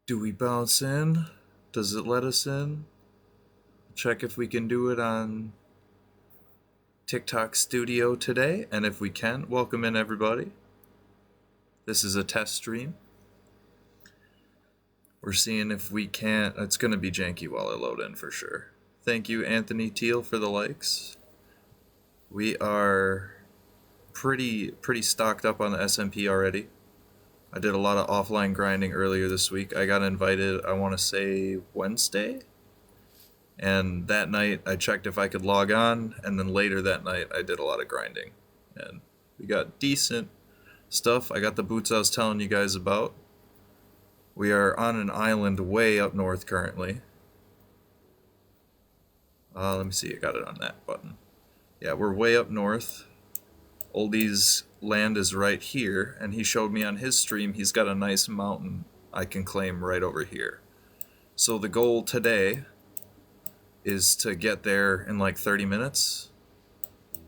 Do we bounce in? Does it let us in? Check if we can do it on TikTok Studio today, and if we can, welcome in everybody. This is a test stream. We're seeing if we can't. It's going to be janky while I load in for sure. Thank you, Anthony Teal, for the likes. We are pretty stocked up on the SMP already. I did a lot of offline grinding earlier this week. I got invited, I want to say Wednesday. And that night I checked if I could log on, and then later that night I did a lot of grinding. And we got decent stuff. I got the boots I was telling you guys about. We are on an island way up north currently. Let me see, I got it on that button. Yeah, we're way up north. Oldie's land is right here, and he showed me on his stream he's got a nice mountain I can claim right over here. So the goal today is to get there in like 30 minutes.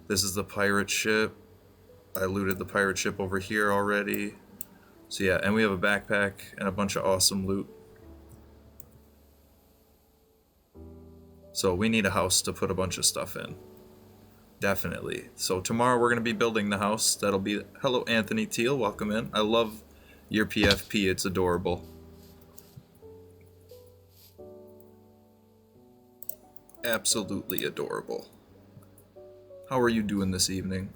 This is the pirate ship. I looted the pirate ship over here already. So yeah, and we have a backpack and a bunch of awesome loot. So we need a house to put a bunch of stuff in. Definitely. So tomorrow we're going to be building the house. That'll be... Hello, Anthony Teal. Welcome in. I love your PFP. It's adorable. Absolutely adorable. How are you doing this evening?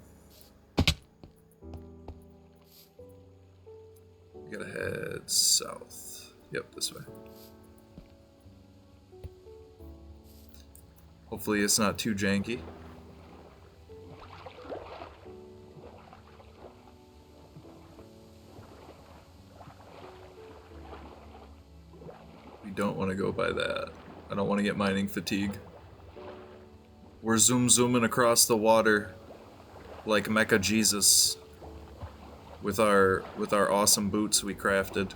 We gotta head south. Yep, this way. Hopefully it's not too janky. We don't want to go by that. I don't want to get mining fatigue. We're zooming across the water like Mecha Jesus with our awesome boots we crafted.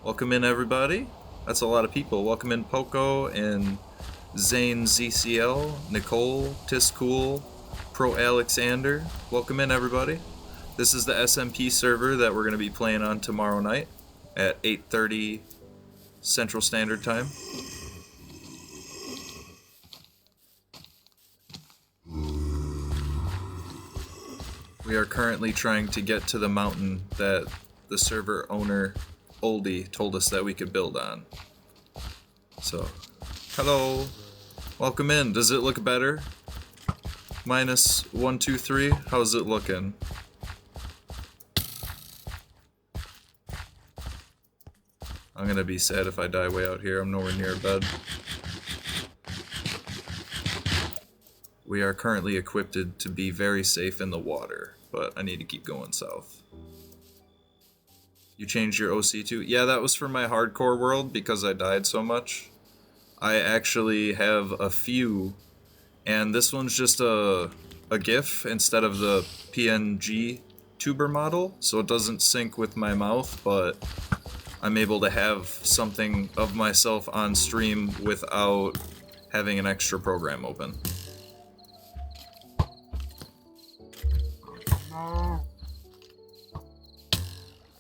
Welcome in everybody. That's a lot of people. Welcome in Poco and Zane ZCL, Nicole, Tiscool, Pro Alexander. Welcome in everybody. This is the SMP server that we're going to be playing on tomorrow night at 8:30 Central Standard Time. We are currently trying to get to the mountain that the server owner, Oldie, told us that we could build on. So, hello. Welcome in. Does it look better? -123? How's it looking? I'm gonna be sad if I die way out here. I'm nowhere near a bed. We are currently equipped to be very safe in the water, but I need to keep going south. You changed your OC too? Yeah, that was for my hardcore world because I died so much. I actually have a few, and this one's just a GIF instead of the PNG tuber model, so it doesn't sync with my mouth, but I'm able to have something of myself on stream without having an extra program open.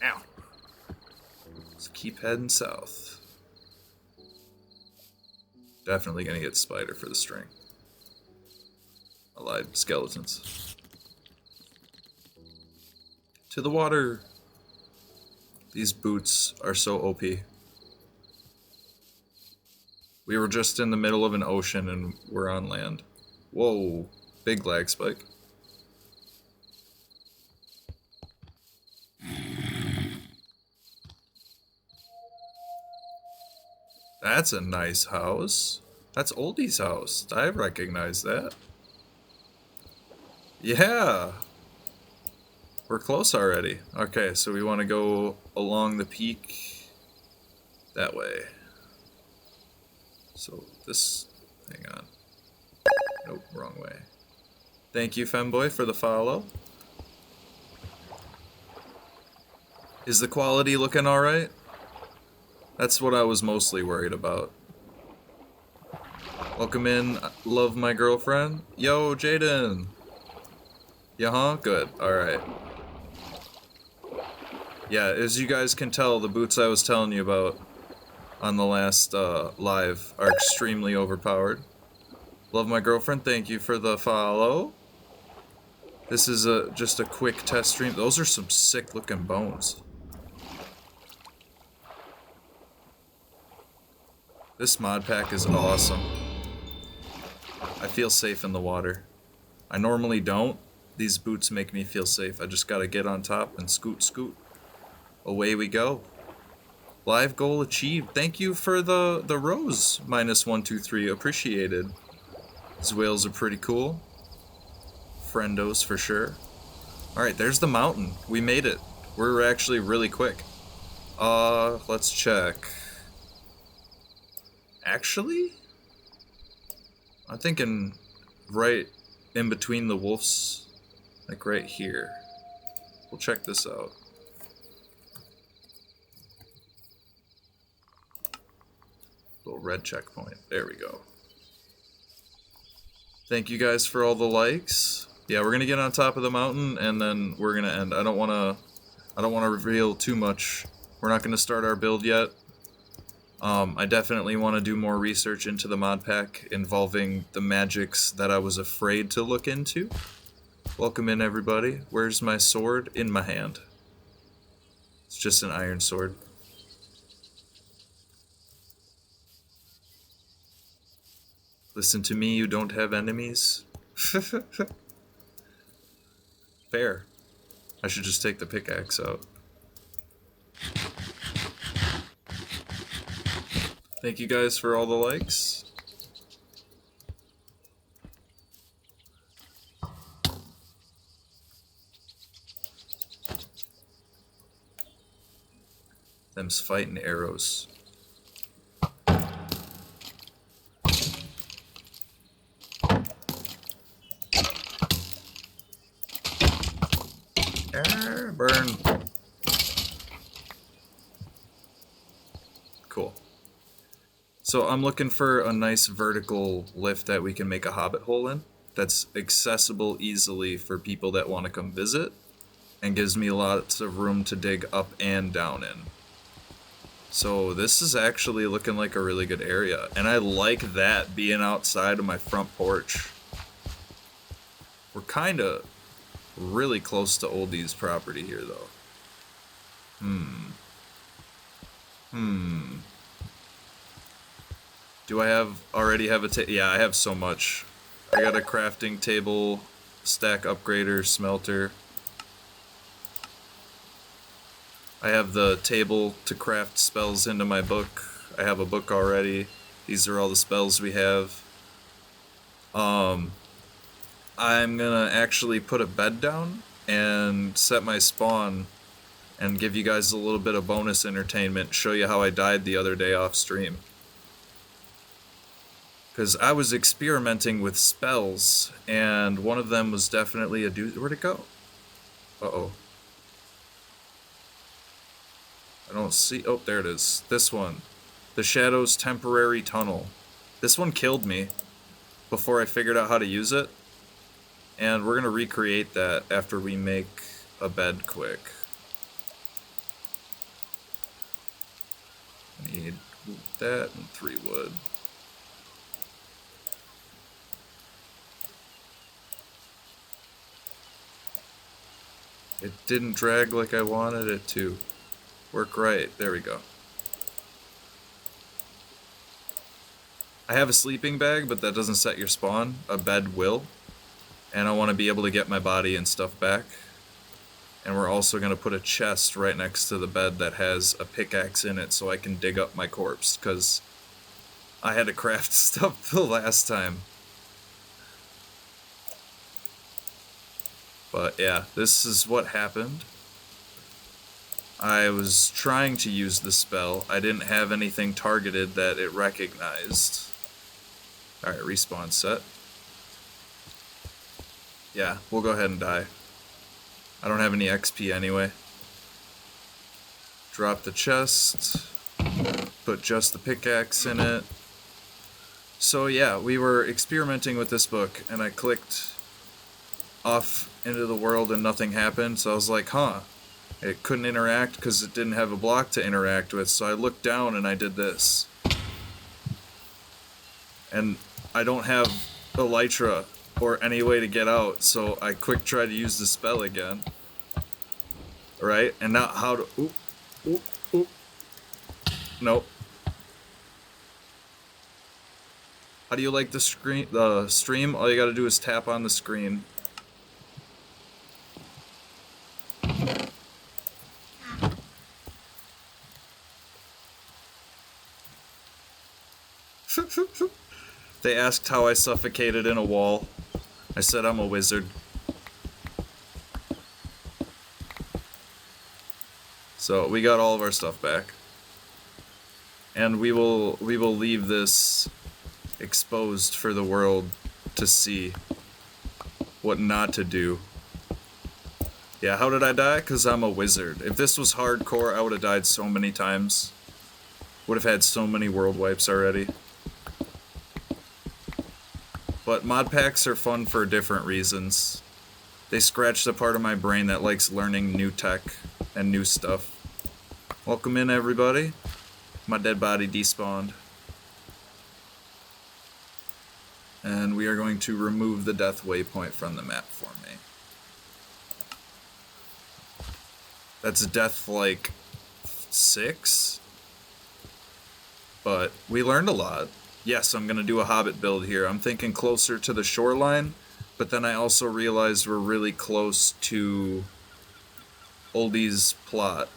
Ow. Let's keep heading south. Definitely gonna get spider for the string. I lied, skeletons. To the water! These boots are so OP. We were just in the middle of an ocean and we're on land. Whoa, big lag spike. That's a nice house. That's Oldie's house. I recognize that. Yeah. We're close already. Okay, so we want to go along the peak that way. So this, hang on. Nope, wrong way. Thank you, Femboy, for the follow. Is the quality looking alright? That's what I was mostly worried about. Welcome in, love my girlfriend. Yo, Jaden. Yeah, huh? Good. Alright. Yeah, as you guys can tell, the boots I was telling you about on the last live are extremely overpowered. Love my girlfriend, thank you for the follow. This is just a quick test stream. Those are some sick looking bones. This mod pack is awesome. I feel safe in the water. I normally don't. These boots make me feel safe. I just gotta get on top and scoot, scoot. Away we go. Live goal achieved. Thank you for the rose, -123. Appreciated. These whales are pretty cool. Friendos for sure. Alright, there's the mountain. We made it. We're actually really quick. Let's check. Actually, I'm thinking right in between the wolves, like right here. We'll check this out. Little red checkpoint. There we go. Thank you guys for all the likes. Yeah, we're gonna get on top of the mountain and then we're gonna end. I don't wanna reveal too much. We're not gonna start our build yet. I definitely want to do more research into the mod pack involving the magics that I was afraid to look into. Welcome in, everybody. Where's my sword? In my hand. It's just an iron sword. Listen to me, you don't have enemies. Fair. I should just take the pickaxe out. Thank you guys for all the likes. Them's fighting arrows. Burn. Cool. So I'm looking for a nice vertical lift that we can make a hobbit hole in that's accessible easily for people that want to come visit and gives me lots of room to dig up and down in. So this is actually looking like a really good area, and I like that being outside of my front porch. We're kind of really close to Oldie's property here, though. Do I already have a yeah, I have so much. I got a crafting table, stack upgrader, smelter. I have the table to craft spells into my book. I have a book already. These are all the spells we have. I'm gonna actually put a bed down and set my spawn and give you guys a little bit of bonus entertainment, show you how I died the other day off stream. Because I was experimenting with spells, and one of them was definitely a where'd it go? Uh-oh. I don't see, oh, there it is. This one. The Shadow's Temporary Tunnel. This one killed me before I figured out how to use it. And we're gonna recreate that after we make a bed quick. I need that and 3 wood. It didn't drag like I wanted it to. Work right. There we go. I have a sleeping bag, but that doesn't set your spawn. A bed will. And I want to be able to get my body and stuff back. And we're also going to put a chest right next to the bed that has a pickaxe in it so I can dig up my corpse, because I had to craft stuff the last time. But yeah, this is what happened. I was trying to use the spell. I didn't have anything targeted that it recognized. Alright, respawn set. Yeah, we'll go ahead and die. I don't have any XP anyway. Drop the chest. Put just the pickaxe in it. So yeah, we were experimenting with this book, and I clicked off into the world and nothing happened, so I was like, huh, It couldn't interact because it didn't have a block to interact with, so I looked down and I did this. And I don't have Elytra or any way to get out, so I quick try to use the spell again. Right? And now how to... Oop, oop, oop. Nope. How do you like the stream? All you gotta do is tap on the screen. They asked how I suffocated in a wall. I said I'm a wizard. So we got all of our stuff back. And we will leave this exposed for the world to see what not to do. Yeah, how did I die? Because I'm a wizard. If this was hardcore, I would have died so many times. Would have had so many world wipes already. But mod packs are fun for different reasons. They scratch the part of my brain that likes learning new tech and new stuff. Welcome in, everybody. My dead body despawned. And we are going to remove the death waypoint from the map for me. That's death like 6. But we learned a lot. Yes, I'm going to do a Hobbit build here. I'm thinking closer to the shoreline, but then I also realized we're really close to Oldie's plot.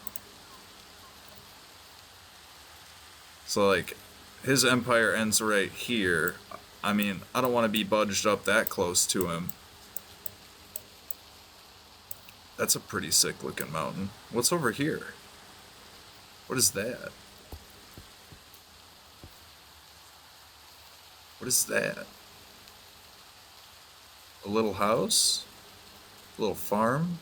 So, like, his empire ends right here. I mean, I don't want to be budged up that close to him. That's a pretty sick looking mountain. What's over here? What is that? What is that? A little house? A little farm?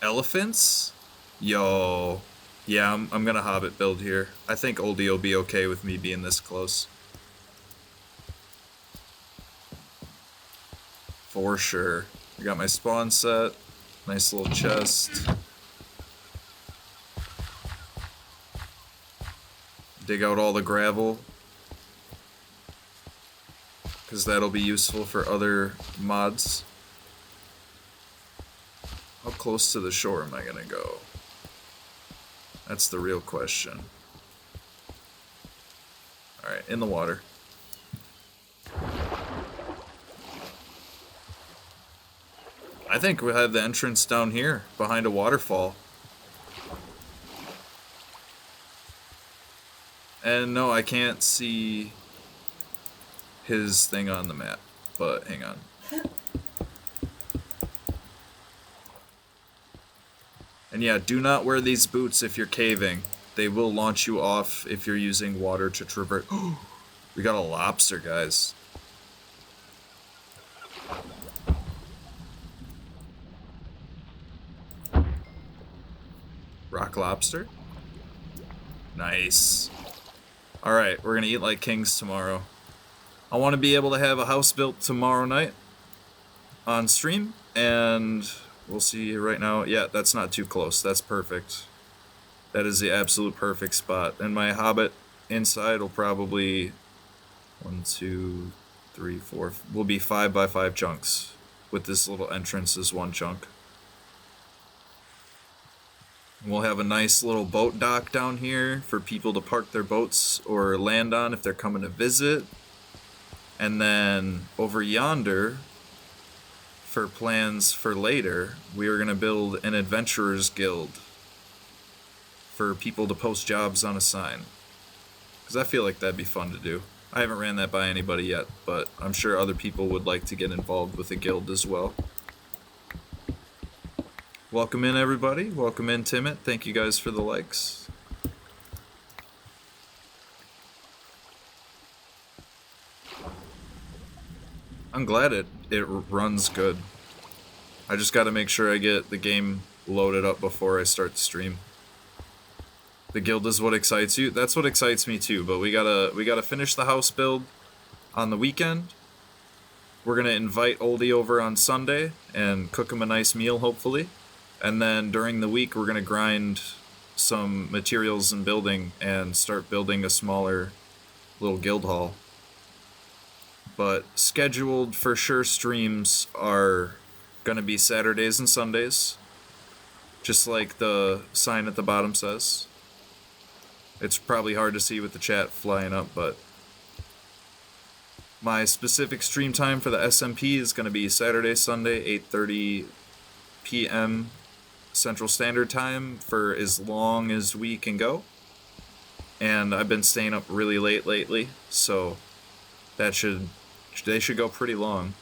Elephants? Yo. Yeah, I'm gonna Hobbit build here. I think Oldie will be okay with me being this close. For sure. I got my spawn set. Nice little chest. Dig out all the gravel, because that'll be useful for other mods. How close to the shore am I gonna go? That's the real question. Alright, in the water. I think we'll have the entrance down here, behind a waterfall. And no, I can't see his thing on the map, but hang on. And yeah, do not wear these boots if you're caving. They will launch you off if you're using water to traverse. We got a lobster, guys. Rock lobster? Nice. Alright, we're gonna eat like kings tomorrow. I want to be able to have a house built tomorrow night on stream, and we'll see right now. Yeah, that's not too close. That's perfect. That is the absolute perfect spot. And my Hobbit inside will probably 1, 2, 3, 4. Will be 5 by 5 chunks, with this little entrance as one chunk. We'll have a nice little boat dock down here for people to park their boats or land on if they're coming to visit. And then over yonder, for plans for later, we are going to build an adventurers guild for people to post jobs on a sign. Because I feel like that'd be fun to do. I haven't ran that by anybody yet, but I'm sure other people would like to get involved with a guild as well. Welcome in, everybody. Welcome in, Timit. Thank you guys for the likes. I'm glad it runs good. I just gotta make sure I get the game loaded up before I start the stream. The guild is what excites you? That's what excites me too, but we gotta finish the house build on the weekend. We're going to invite Oldie over on Sunday and cook him a nice meal, hopefully. And then during the week, we're going to grind some materials and building and start building a smaller little guild hall. But scheduled for sure streams are going to be Saturdays and Sundays, just like the sign at the bottom says. It's probably hard to see with the chat flying up, but my specific stream time for the SMP is going to be Saturday, Sunday, 8:30 p.m. Central Standard Time for as long as we can go. And I've been staying up really late lately, so they should go pretty long.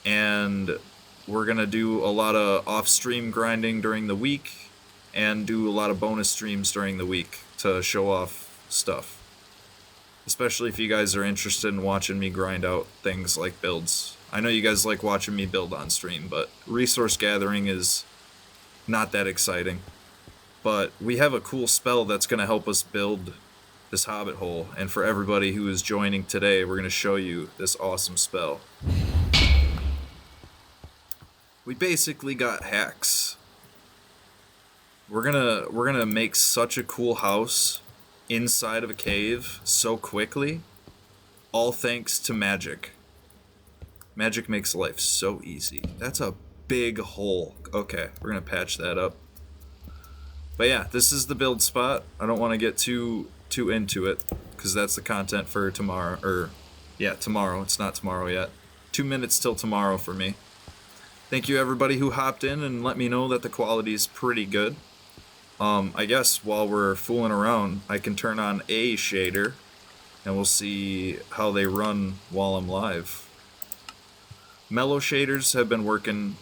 And we're going to do a lot of off-stream grinding during the week and do a lot of bonus streams during the week to show off stuff. Especially if you guys are interested in watching me grind out things like builds. I know you guys like watching me build on stream, but resource gathering is not that exciting. But we have a cool spell that's going to help us build this hobbit hole, and for everybody who is joining today, we're going to show you this awesome spell. We basically got hacks. We're gonna make such a cool house inside of a cave so quickly, all thanks to magic. Magic makes life so easy. That's a big hole. Okay, we're gonna patch that up. But yeah, this is the build spot. I don't want to get too into it, because that's the content for tomorrow, tomorrow. It's not tomorrow yet. 2 minutes till tomorrow for me. Thank you everybody who hopped in and let me know that the quality is pretty good. I guess while we're fooling around, I can turn on a shader, and we'll see how they run while I'm live. Mellow shaders have been working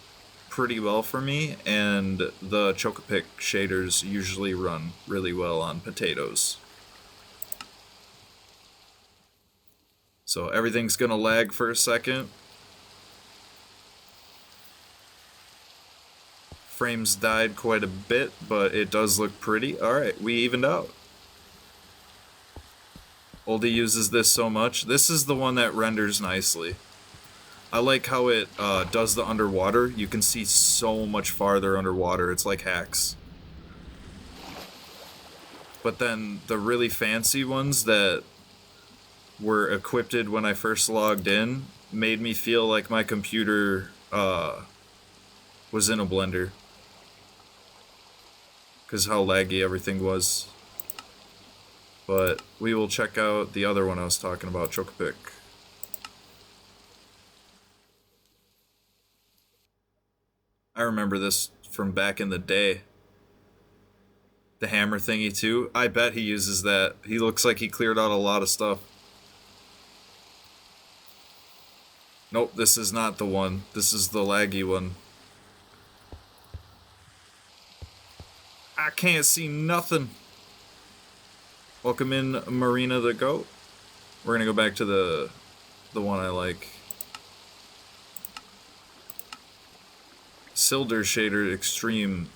pretty well for me, and the Chocopic shaders usually run really well on potatoes. So everything's gonna lag for a second. Frames died quite a bit, but it does look pretty. Alright, we evened out. Oldie uses this so much. This is the one that renders nicely. I like how it does the underwater. You can see so much farther underwater. It's like hacks. But then the really fancy ones that were equipped when I first logged in made me feel like my computer was in a blender. Because how laggy everything was. But we will check out the other one I was talking about, Chocopic. I remember this from back in the day. The hammer thingy too. I bet he uses that. He looks like he cleared out a lot of stuff. Nope, this is not the one. This is the laggy one. I can't see nothing. Welcome in, Marina the Goat. We're gonna go back to the one I like. Silder Shader Extreme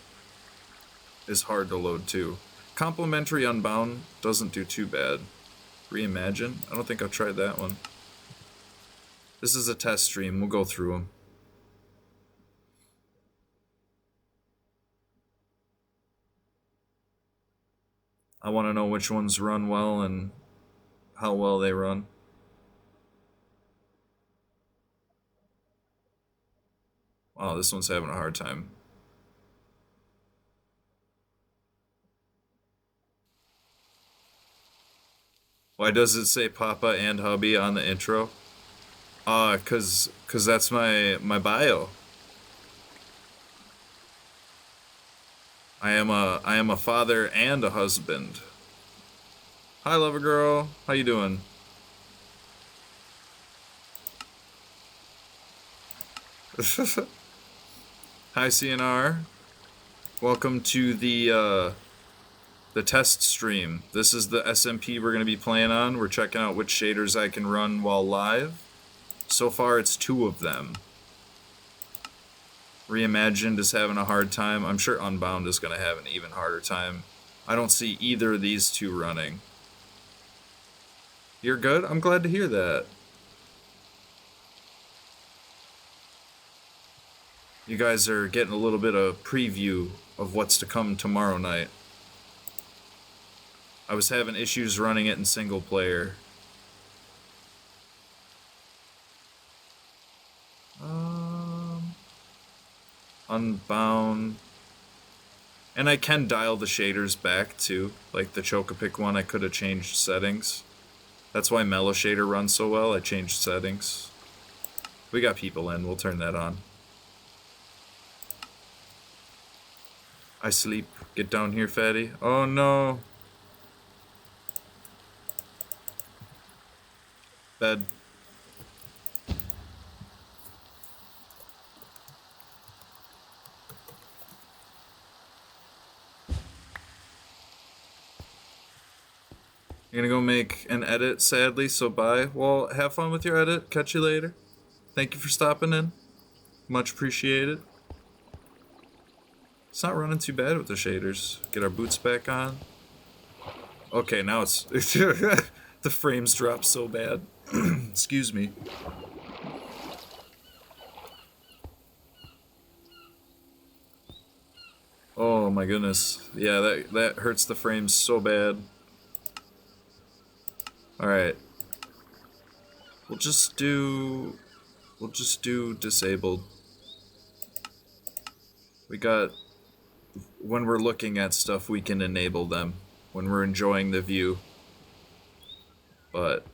is hard to load too. Complementary Unbound doesn't do too bad. Reimagine? I don't think I've tried that one. This is a test stream. We'll go through them. I want to know which ones run well and how well they run. Wow, this one's having a hard time. Why does it say Papa and Hubby on the intro? Cause that's my bio. I am a father and a husband. Hi, lover girl. How you doing? Hi, CNR. Welcome to the test stream. This is the SMP we're going to be playing on. We're checking out which shaders I can run while live. So far, it's 2 of them. Reimagined is having a hard time. I'm sure Unbound is going to have an even harder time. I don't see either of these 2 running. You're good? I'm glad to hear that. You guys are getting a little bit of preview of what's to come tomorrow night. I was having issues running it in single player. Unbound. And I can dial the shaders back too. Like the Chocopic one, I could have changed settings. That's why Mellow Shader runs so well. I changed settings. We got people in. We'll turn that on. I sleep. Get down here, fatty. Oh no. Bed. You're gonna go make an edit, sadly, so bye. Well, have fun with your edit. Catch you later. Thank you for stopping in. Much appreciated. It's not running too bad with the shaders. Get our boots back on. Okay, now it's... the frames drop so bad. Excuse me. Oh my goodness. Yeah, that hurts the frames so bad. Alright. We'll just do disabled. We got... When we're looking at stuff, we can enable them. When we're enjoying the view. But...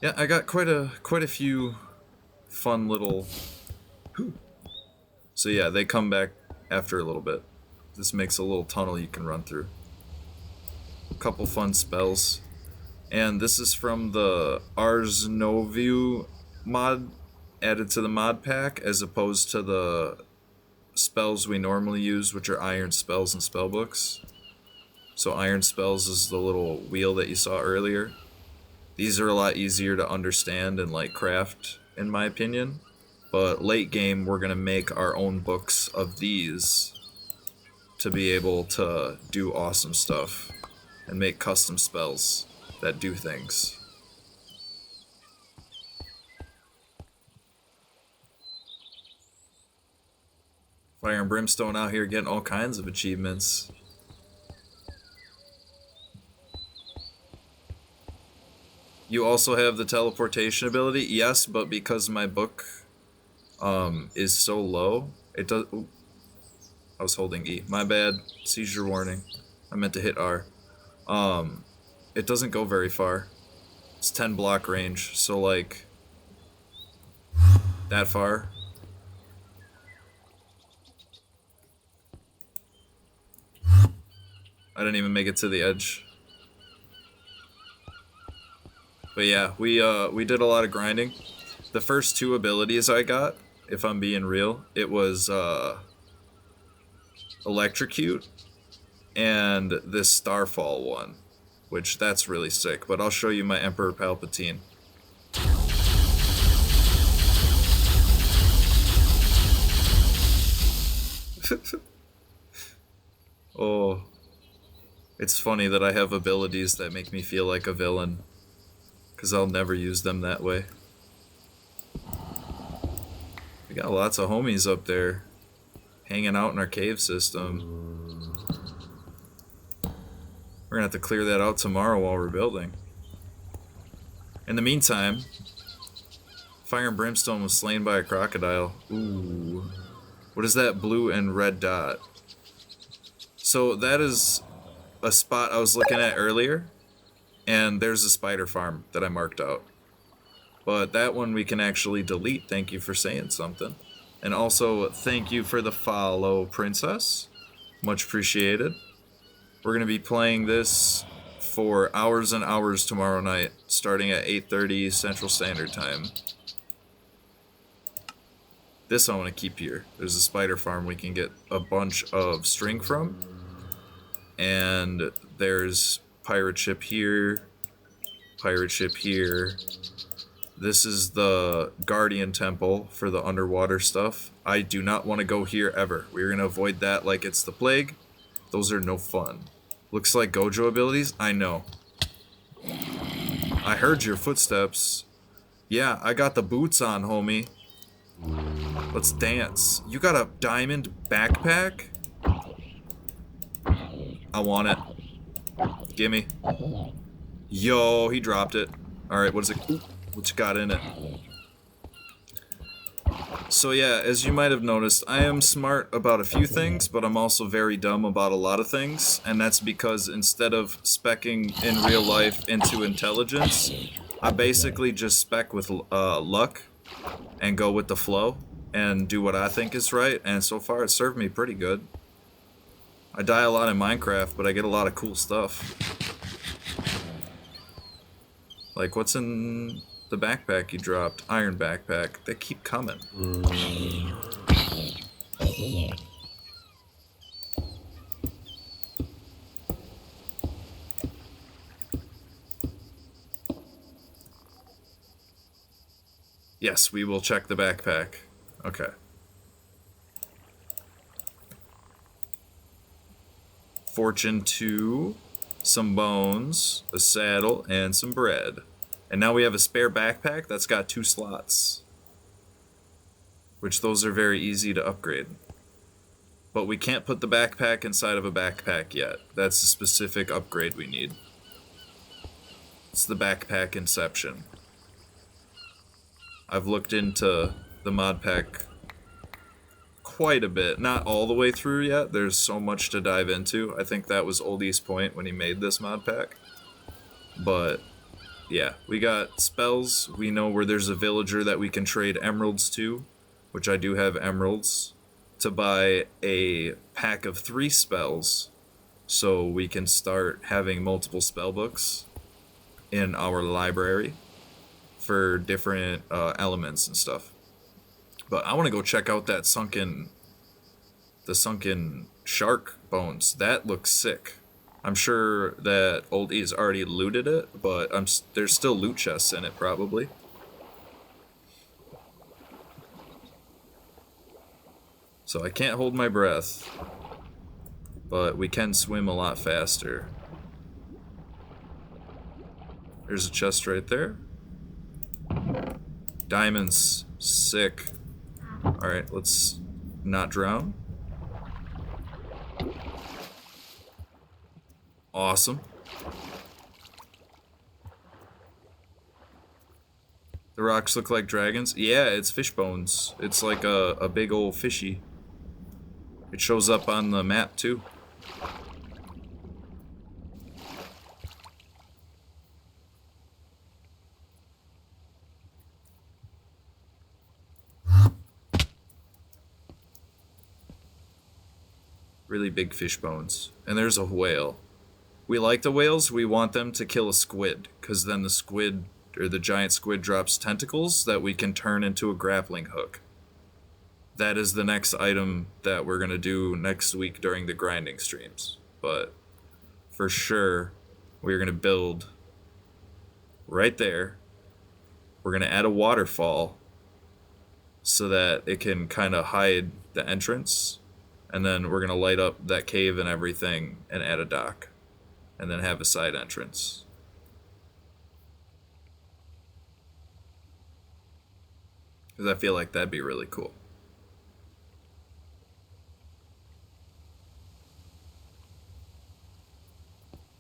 yeah, I got quite a few fun little... So yeah, they come back after a little bit. This makes a little tunnel you can run through. A couple fun spells. And this is from the Ars Novu mod added to the mod pack, as opposed to the spells we normally use, which are iron spells and spell books. So iron spells is the little wheel that you saw earlier. These are a lot easier to understand and like craft, in my opinion. But late game, we're gonna make our own books of these to be able to do awesome stuff and make custom spells that do things. Fire and Brimstone out here getting all kinds of achievements. You also have the teleportation ability? Yes, but because my book is so low, it does... Ooh, I was holding E. My bad. Seizure warning. I meant to hit R. It doesn't go very far. It's 10 block range, so like... that far. I didn't even make it to the edge. But yeah, we did a lot of grinding. The first two abilities I got, if I'm being real, it was Electrocute and this Starfall one, which that's really sick. But I'll show you my Emperor Palpatine. Oh, it's funny that I have abilities that make me feel like a villain, because I'll never use them that way. We got lots of homies up there, hanging out in our cave system. We're gonna have to clear that out tomorrow while we're building. In the meantime, Fire and Brimstone was slain by a crocodile. Ooh. What is that blue and red dot? So that is a spot I was looking at earlier, and there's a spider farm that I marked out. But that one we can actually delete. Thank you for saying something. And also, thank you for the follow, Princess. Much appreciated. We're going to be playing this for hours and hours tomorrow night, starting at 8:30 Central Standard Time. This I want to keep here. There's a spider farm we can get a bunch of string from. And there's pirate ship here, pirate ship here. This is the Guardian Temple for the underwater stuff. I do not want to go here ever. We're going to avoid that like it's the plague. Those are no fun. Looks like Gojo abilities? I know. I heard your footsteps. Yeah, I got the boots on, homie. Let's dance. You got a diamond backpack? I want it. Gimme. Yo, he dropped it. Alright, what is it? What you got in it? So yeah, as you might have noticed, I am smart about a few things, but I'm also very dumb about a lot of things, and that's because instead of speccing in real life into intelligence, I basically just spec with luck and go with the flow and do what I think is right, and so far it's served me pretty good. I die a lot in Minecraft, but I get a lot of cool stuff. Like, what's in the backpack you dropped? Iron backpack. They keep coming. Yes, we will check the backpack. Okay. Fortune 2, some bones, a saddle, and some bread. And now we have a spare backpack that's got 2 slots. Which those are very easy to upgrade. But we can't put the backpack inside of a backpack yet. That's a specific upgrade we need. It's the backpack inception. I've looked into the mod pack quite a bit. Not all the way through yet. There's so much to dive into. I think that was Oldie's point when he made this mod pack. But yeah, we got spells. We know where there's a villager that we can trade emeralds to, which I do have emeralds, to buy a pack of 3 spells so we can start having multiple spell books in our library for different elements and stuff. But I want to go check out that sunken shark bones. That looks sick. I'm sure that Oldie's already looted it, but there's still loot chests in it probably. So I can't hold my breath, but we can swim a lot faster. There's a chest right there. Diamonds. Sick. Alright, let's not drown. Awesome. The rocks look like dragons? Yeah, it's fish bones. It's like a big old fishy. It shows up on the map too. Really big fish bones. And there's a whale. We like the whales, we want them to kill a squid, because then the squid, or the giant squid, drops tentacles that we can turn into a grappling hook. That is the next item that we're going to do next week during the grinding streams. But for sure, we're going to build right there. We're going to add a waterfall so that it can kind of hide the entrance. And then we're going to light up that cave and everything and add a dock. And then have a side entrance. Because I feel like that'd be really cool.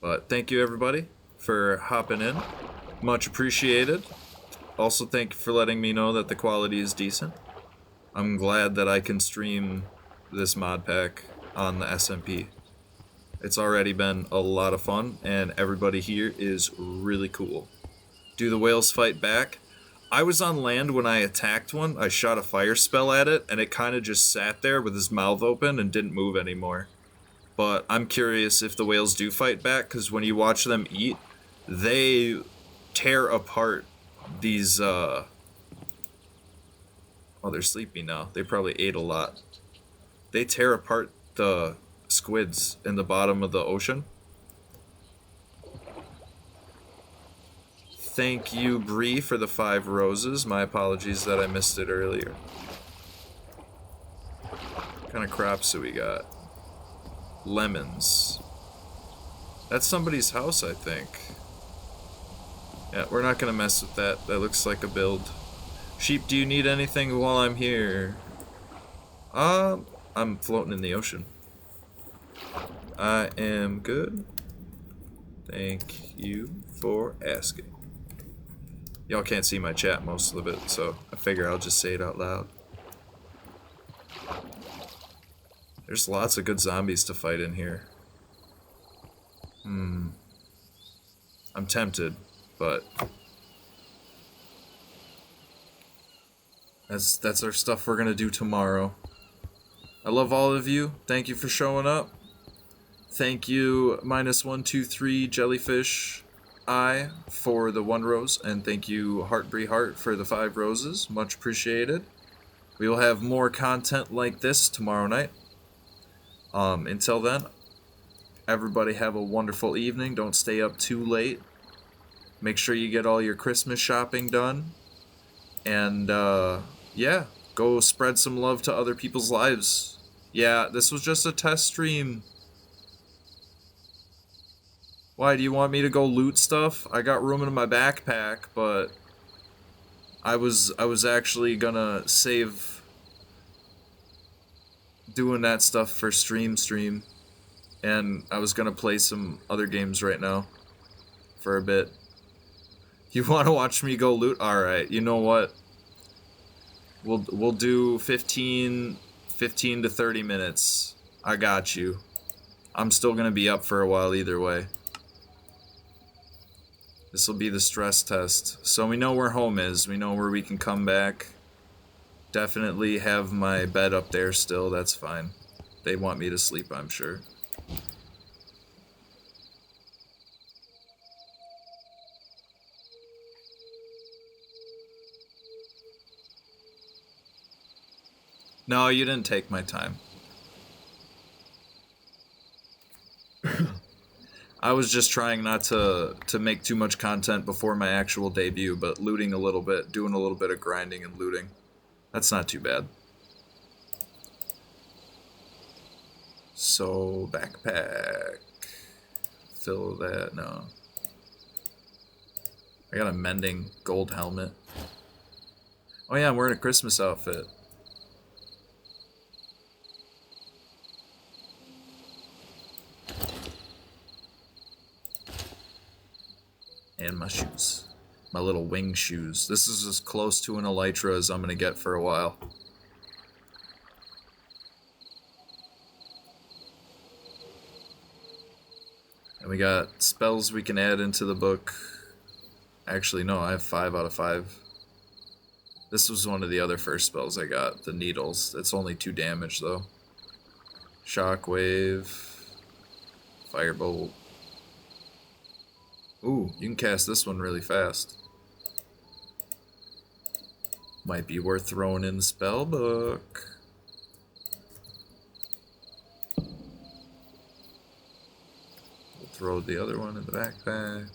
But thank you everybody for hopping in. Much appreciated. Also thank you for letting me know that the quality is decent. I'm glad that I can stream this mod pack on the SMP. It's already been a lot of fun, and everybody here is really cool. Do the whales fight back? I was on land when I attacked one. I shot a fire spell at it, and it kind of just sat there with his mouth open and didn't move anymore. But I'm curious if the whales do fight back, because when you watch them eat, they tear apart these, Oh, they're sleepy now. They probably ate a lot. They tear apart the squids in the bottom of the ocean. Thank you, Bree, for the 5 roses. My apologies that I missed it earlier. What kind of crops do we got? Lemons. That's somebody's house, I think. Yeah, we're not gonna mess with that. That looks like a build. Sheep, do you need anything while I'm here? I'm floating in the ocean. I am good. Thank you for asking. Y'all can't see my chat most of it, so I figure I'll just say it out loud. There's lots of good zombies to fight in here. I'm tempted, but that's our stuff we're gonna do tomorrow. I love all of you. Thank you for showing up. Thank you, -123 Jellyfish I for the 1 rose, and thank you, Heartbree Heart, for the 5 roses. Much appreciated. We will have more content like this tomorrow night. Until then, everybody have a wonderful evening. Don't stay up too late. Make sure you get all your Christmas shopping done. And, yeah, go spread some love to other people's lives. Yeah, this was just a test stream. Why, do you want me to go loot stuff? I got room in my backpack, but I was actually gonna save doing that stuff for stream. And I was gonna play some other games right now for a bit. You want to watch me go loot? All right. You know what? We'll do 15 to 30 minutes. I got you. I'm still gonna be up for a while either way. This will be the stress test. So we know where home is. We know where we can come back. Definitely have my bed up there still. That's fine. They want me to sleep, I'm sure. No, you didn't take my time. I was just trying not to make too much content before my actual debut, but looting a little bit, doing a little bit of grinding and looting. That's not too bad. So, backpack. Fill that, no. I got a mending gold helmet. Oh yeah, I'm wearing a Christmas outfit. And my shoes. My little wing shoes. This is as close to an elytra as I'm gonna get for a while. And we got spells we can add into the book. Actually, no, I have 5 out of 5. This was one of the other first spells I got, the needles. It's only 2 damage though. Shockwave. Firebolt. Ooh, you can cast this one really fast. Might be worth throwing in the spell book. We'll throw the other one in the backpack.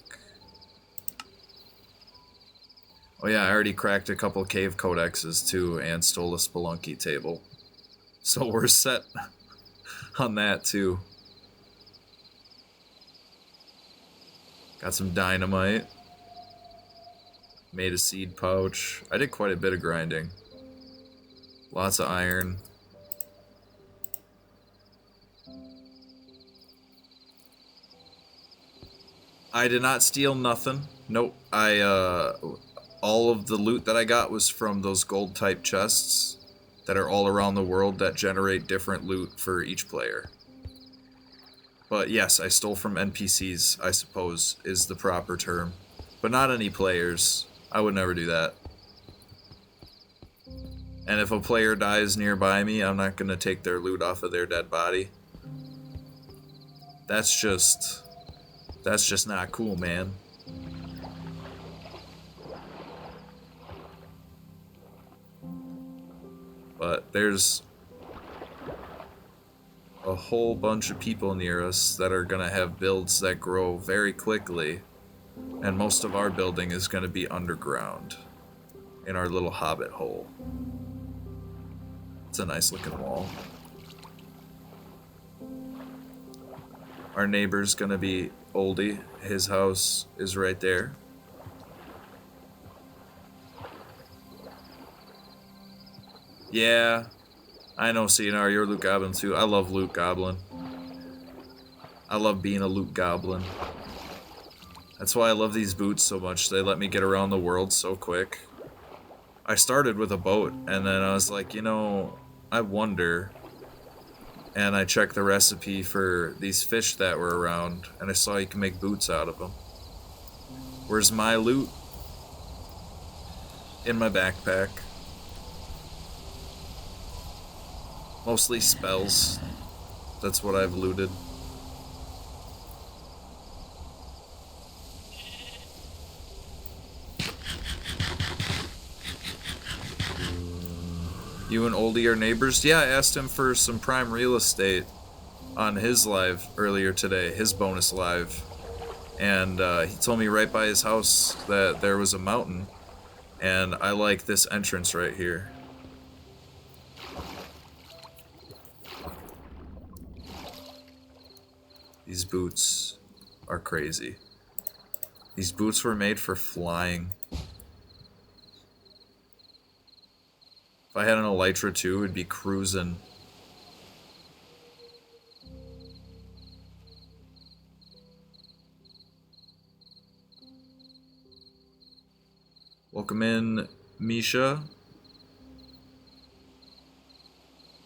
Oh yeah, I already cracked a couple cave codexes too and stole a spelunky table. So we're set on that too. Got some dynamite. Made a seed pouch. I did quite a bit of grinding. Lots of iron. I did not steal nothing. Nope. All of the loot that I got was from those gold type chests that are all around the world that generate different loot for each player. But yes, I stole from NPCs, I suppose, is the proper term. But not any players. I would never do that. And if a player dies nearby me, I'm not gonna take their loot off of their dead body. That's just not cool, man. But there's a whole bunch of people near us that are gonna have builds that grow very quickly, and most of our building is gonna be underground in our little hobbit hole. It's a nice looking wall. Our neighbor's gonna be Oldie. His house is right there. Yeah, I know, CNR, you're Loot Goblin too. I love Loot Goblin. I love being a Loot Goblin. That's why I love these boots so much. They let me get around the world so quick. I started with a boat, and then I was like, you know, I wonder. And I checked the recipe for these fish that were around, and I saw you can make boots out of them. Where's my loot? In my backpack. Mostly spells. That's what I've looted. You and Oldie are neighbors? Yeah, I asked him for some prime real estate on his live earlier today, his bonus live. And he told me right by his house that there was a mountain. And I like this entrance right here. These boots are crazy. These boots were made for flying. If I had an Elytra too, it'd be cruising. Welcome in, Misha.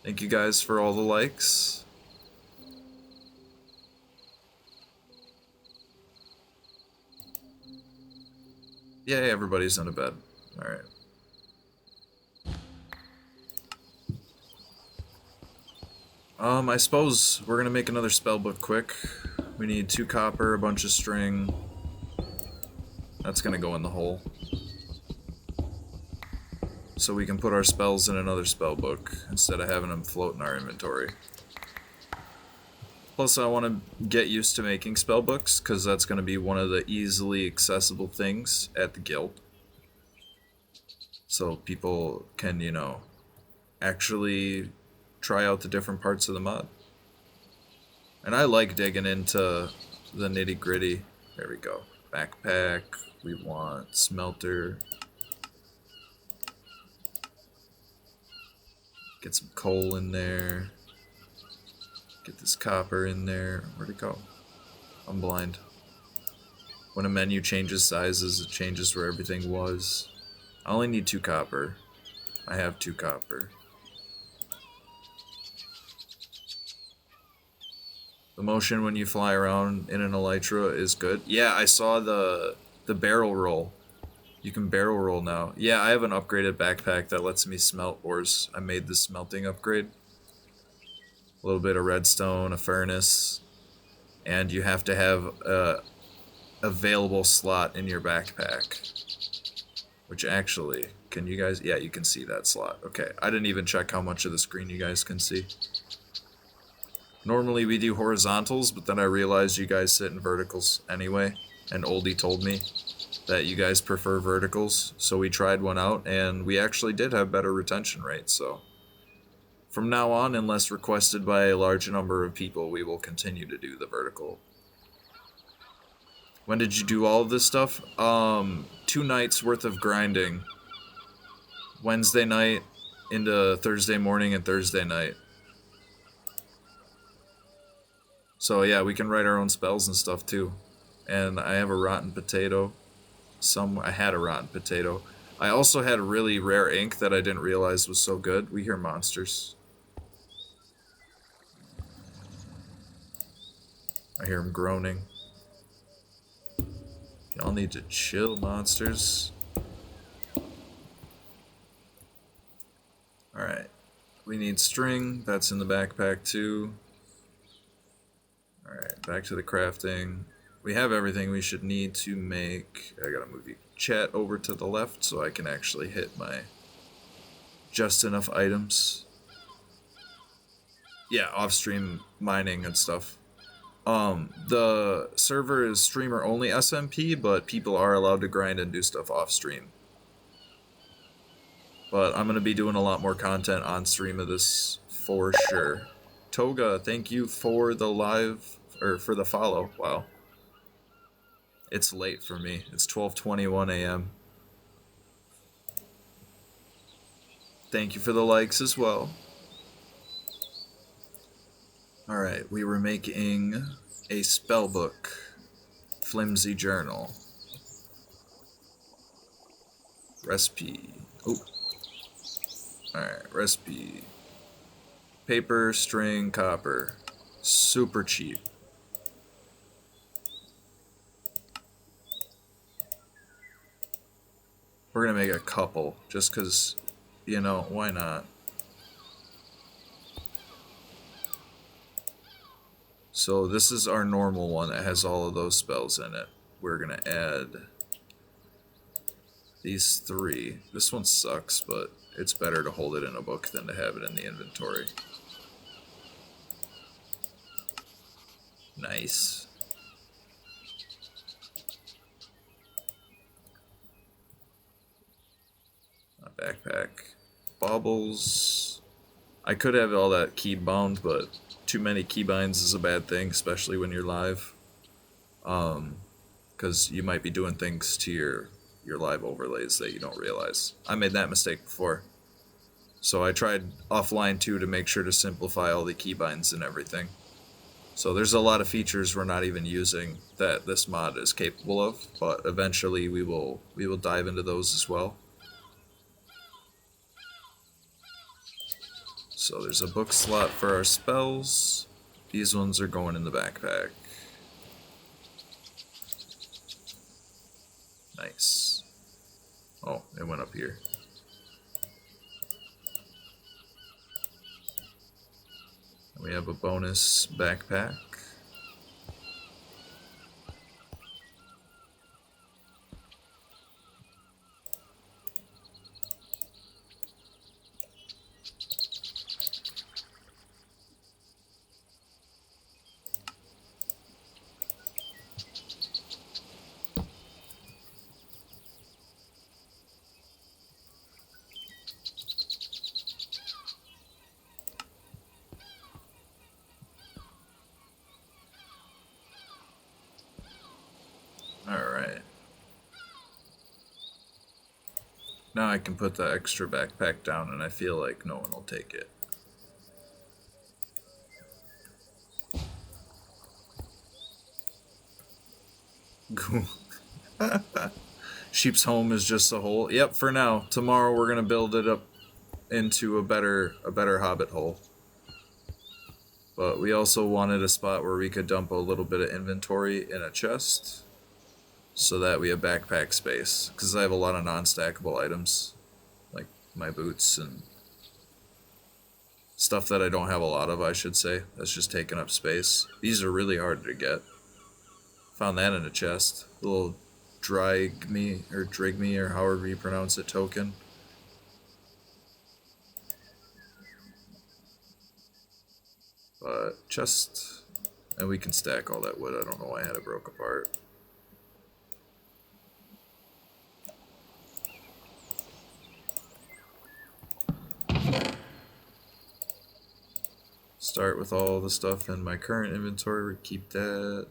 Thank you guys for all the likes. Yay, everybody's in a bed. Alright. I suppose we're gonna make another spellbook quick. We need 2 copper, a bunch of string. That's gonna go in the hole. So we can put our spells in another spellbook instead of having them float in our inventory. Plus, I want to get used to making spellbooks, because that's going to be one of the easily accessible things at the guild. So people can, you know, actually try out the different parts of the mod. And I like digging into the nitty gritty. There we go. Backpack. We want smelter. Get some coal in there. Get this copper in there. Where'd it go? I'm blind. When a menu changes sizes, it changes where everything was. I only need 2 copper. I have 2 copper. The motion when you fly around in an Elytra is good. Yeah, I saw the barrel roll. You can barrel roll now. Yeah, I have an upgraded backpack that lets me smelt ores. I made the smelting upgrade. A little bit of redstone, a furnace, and you have to have a available slot in your backpack. Which actually, can you guys... Yeah, you can see that slot. Okay, I didn't even check how much of the screen you guys can see. Normally we do horizontals, but then I realized you guys sit in verticals anyway. And Oldie told me that you guys prefer verticals. So we tried one out, and we actually did have better retention rates, so... From now on, unless requested by a large number of people, we will continue to do the vertical. When did you do all of this stuff? 2 nights worth of grinding. Wednesday night into Thursday morning and Thursday night. So yeah, we can write our own spells and stuff too. And I have a rotten potato. I had a rotten potato. I also had a really rare ink that I didn't realize was so good. We hear monsters. I hear them groaning. Y'all need to chill, monsters. Alright. We need string. That's in the backpack too. Alright, back to the crafting. We have everything we should need to make... I gotta move you chat over to the left so I can actually hit my just enough items. Yeah, off-stream mining and stuff. The server is streamer only SMP, but people are allowed to grind and do stuff off-stream. But I'm gonna be doing a lot more content on stream of this for sure. Toga, thank you for the live, or for the follow. Wow. It's late for me. It's 12:21 a.m. Thank you for the likes as well. Alright, we were making a spell book. Flimsy journal. Recipe. Oh. Alright, recipe. Paper, string, copper. Super cheap. We're gonna make a couple, just because, you know, why not? So this is our normal one that has all of those spells in it. We're gonna add these 3. This one sucks, but it's better to hold it in a book than to have it in the inventory. Nice. A backpack. Baubles. I could have all that key bound, but too many key binds is a bad thing, especially when you're live. Because you might be doing things to your live overlays that you don't realize. I made that mistake before. So I tried offline too to make sure to simplify all the keybinds and everything. So there's a lot of features we're not even using that this mod is capable of, but eventually we will dive into those as well. So there's a book slot for our spells. These ones are going in the backpack. Nice. Oh, it went up here. We have a bonus backpack. Alright. Now I can put the extra backpack down and I feel like no one will take it. Sheep's home is just a hole. Yep, for now. Tomorrow we're gonna build it up into a better hobbit hole. But we also wanted a spot where we could dump a little bit of inventory in a chest, so that we have backpack space. Because I have a lot of non-stackable items, like my boots and stuff that I don't have a lot of, I should say. That's just taking up space. These are really hard to get. Found that in a chest. A little drigme, or however you pronounce it, token. But chest, and we can stack all that wood. I don't know why I had it broke apart. Start with all the stuff in my current inventory. Keep that.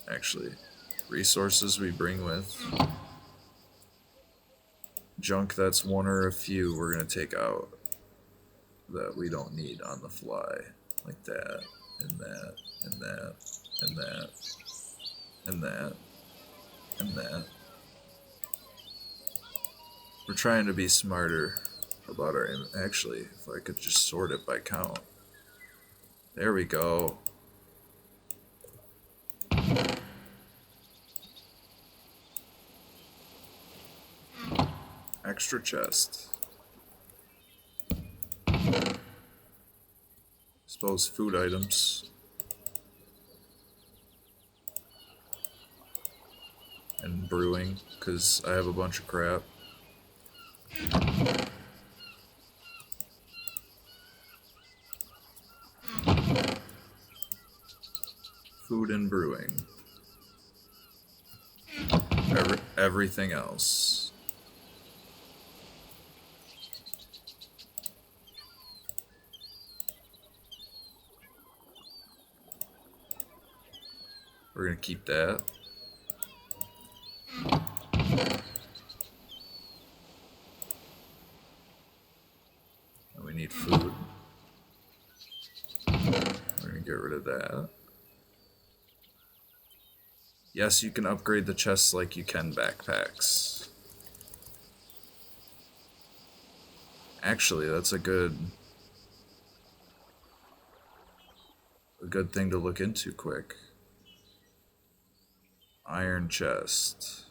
Actually, resources we bring with. Junk that's one or a few we're going to take out that we don't need on the fly. Like that, and that, and that, and that, and that, and that. We're trying to be smarter about our... Actually, if I could just sort it by count. There we go. Extra chest. Suppose food items. And brewing, because I have a bunch of crap. Food and brewing. Everything else. We're gonna keep that. Get rid of that. Yes, you can upgrade the chests like you can backpacks. Actually, that's a good thing to look into quick. Iron chest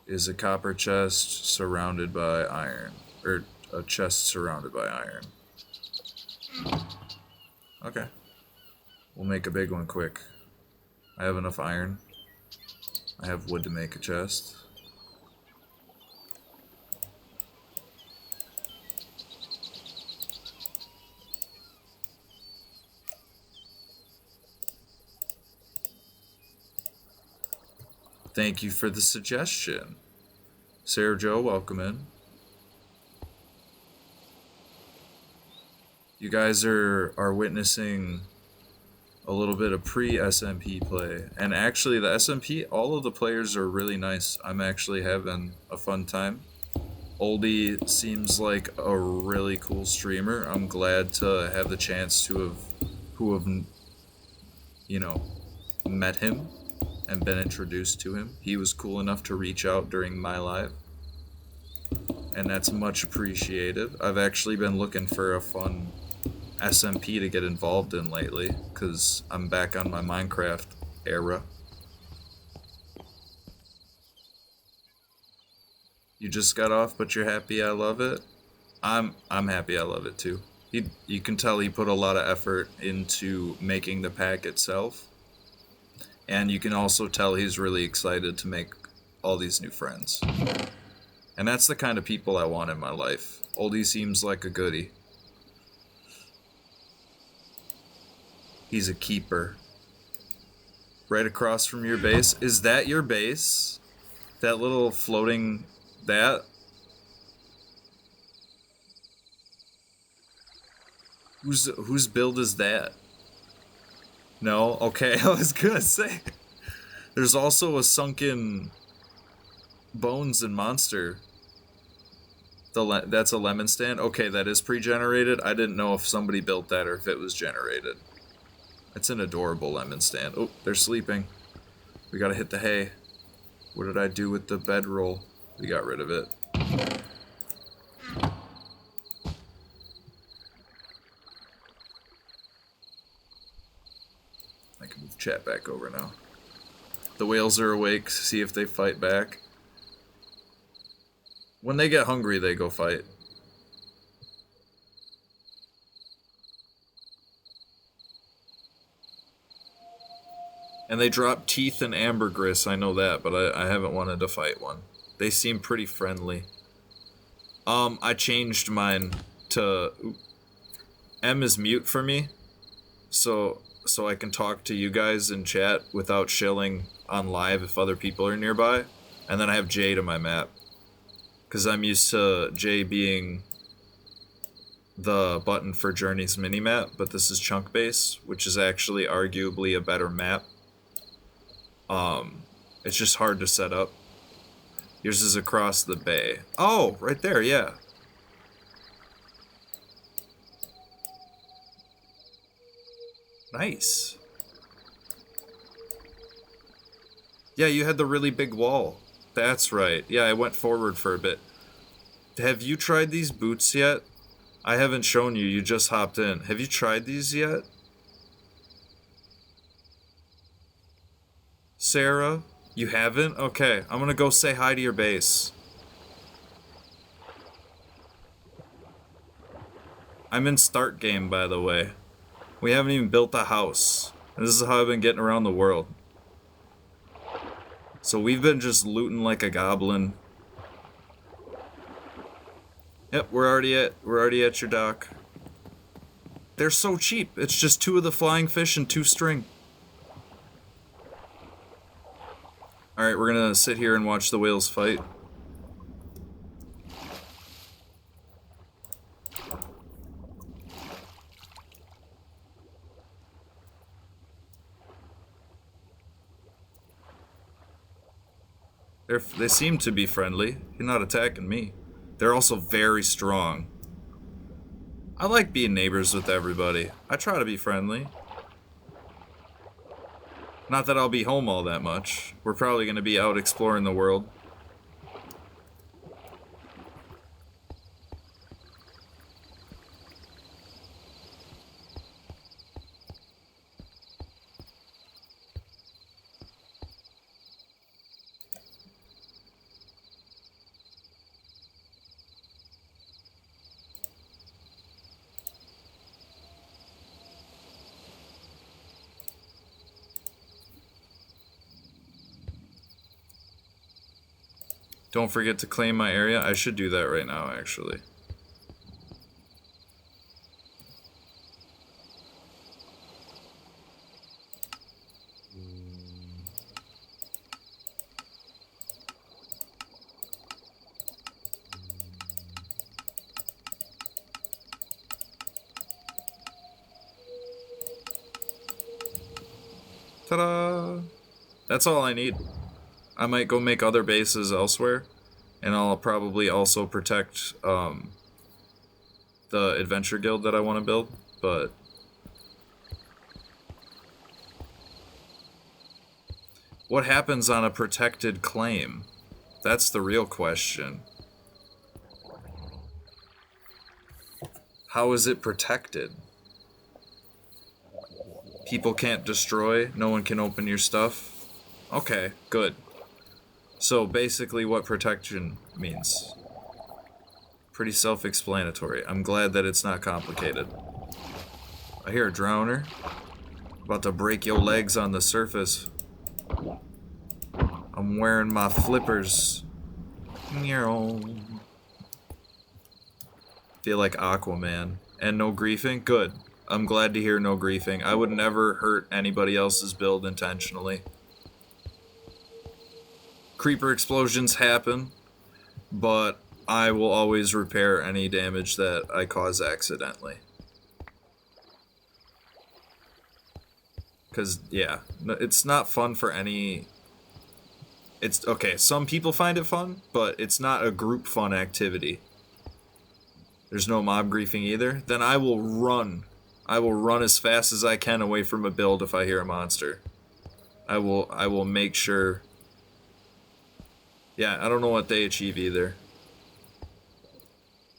is a copper chest surrounded by iron, or a chest surrounded by iron. Okay. We'll make a big one quick. I have enough iron. I have wood to make a chest. Thank you for the suggestion. Sarah Joe, welcome in. You guys are witnessing a little bit of pre-SMP play. And actually, the SMP, all of the players are really nice. I'm actually having a fun time. Oldie seems like a really cool streamer. I'm glad to have the chance to have, you know, met him and been introduced to him. He was cool enough to reach out during my live, and that's much appreciated. I've actually been looking for a fun SMP to get involved in lately, because I'm back on my Minecraft era. You just got off, but you're happy I love it? I'm happy I love it too. You can tell he put a lot of effort into making the pack itself. And you can also tell he's really excited to make all these new friends. And that's the kind of people I want in my life. Oldie seems like a goodie. He's a keeper. Right across from your base. Is that your base? That little floating... that? Whose build is that? No? Okay, I was gonna say. There's also a sunken bones and monster. That's a lemon stand? Okay, that is pre-generated. I didn't know if somebody built that or if it was generated. It's an adorable lemon stand. Oh, they're sleeping. We gotta hit the hay. What did I do with the bedroll? We got rid of it. I can move chat back over now. The whales are awake, see if they fight back. When they get hungry, they go fight. And they drop teeth and ambergris, I know that, but I haven't wanted to fight one. They seem pretty friendly. I changed mine to... M is mute for me, so I can talk to you guys in chat without shilling on live if other people are nearby. And then I have J to my map. Because I'm used to J being the button for Journey's minimap, but this is Chunk Base, which is actually arguably a better map. It's just hard to set up. Yours is across the bay. Oh, right there, yeah. Nice. Yeah, you had the really big wall. That's right. Yeah, I went forward for a bit. Have you tried these boots yet? I haven't shown you, you just hopped in. Have you tried these yet? Sarah? You haven't? Okay, I'm gonna go say hi to your base. I'm in start game, by the way. We haven't even built a house. This is how I've been getting around the world. So we've been just looting like a goblin. Yep, we're already at your dock. They're so cheap. It's just 2 of the flying fish and 2 string. Alright, we're gonna sit here and watch the whales fight. They seem to be friendly. You're not attacking me. They're also very strong. I like being neighbors with everybody. I try to be friendly. Not that I'll be home all that much. We're probably going to be out exploring the world. Don't forget to claim my area. I should do that right now, actually. Ta-da! That's all I need. I might go make other bases elsewhere, and I'll probably also protect the adventure guild that I want to build, but what happens on a protected claim? That's the real question. How is it protected? People can't destroy, no one can open your stuff? Okay, good. So basically what protection means. Pretty self-explanatory. I'm glad that it's not complicated. I hear a drowner. About to break your legs on the surface. I'm wearing my flippers. Feel like Aquaman. And no griefing? Good. I'm glad to hear no griefing. I would never hurt anybody else's build intentionally. Creeper explosions happen, but I will always repair any damage that I cause accidentally. Because, yeah, it's not fun for any... It's okay, some people find it fun, but it's not a group fun activity. There's no mob griefing either. Then I will run. I will run as fast as I can away from a build if I hear a monster. I will make sure... Yeah, I don't know what they achieve either.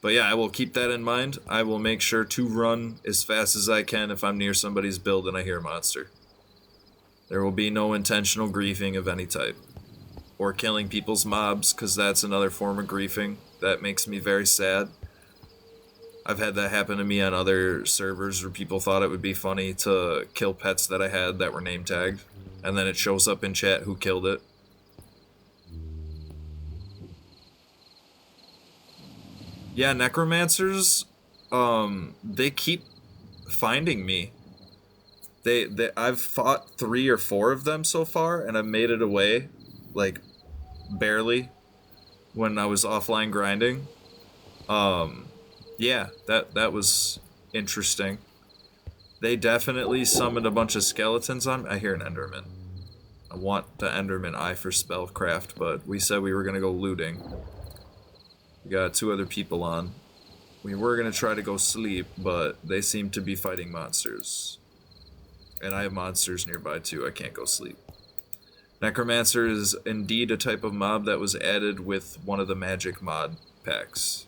But yeah, I will keep that in mind. I will make sure to run as fast as I can if I'm near somebody's build and I hear a monster. There will be no intentional griefing of any type. Or killing people's mobs, because that's another form of griefing. That makes me very sad. I've had that happen to me on other servers where people thought it would be funny to kill pets that I had that were name tagged. And then it shows up in chat who killed it. Yeah, necromancers, they keep finding me. I've fought 3 or 4 of them so far, and I've made it away, like, barely, when I was offline grinding. Yeah, that was interesting. They definitely summoned a bunch of skeletons on me. I hear an Enderman. I want the Enderman eye for spellcraft, but we said we were gonna go looting. We got 2 other people on. We were gonna try to go sleep, but they seem to be fighting monsters. And I have monsters nearby too, I can't go sleep. Necromancer is indeed a type of mob that was added with one of the magic mod packs.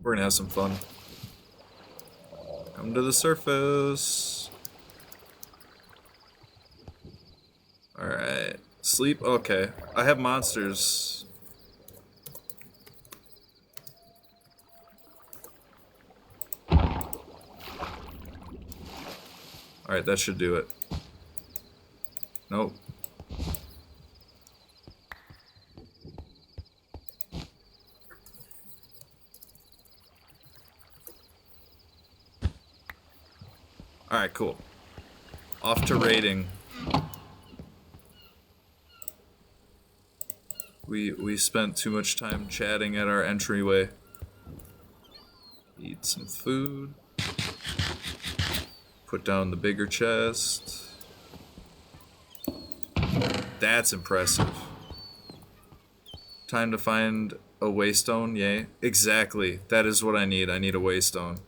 We're gonna have some fun. Come to the surface. Alright. Sleep? Okay. I have monsters. Alright, that should do it. Nope. Alright, cool. Off to raiding. We spent too much time chatting at our entryway. Eat some food. put down the bigger chest. That's impressive. Time to find a waystone, yay. Exactly, that is what I need. I need a waystone.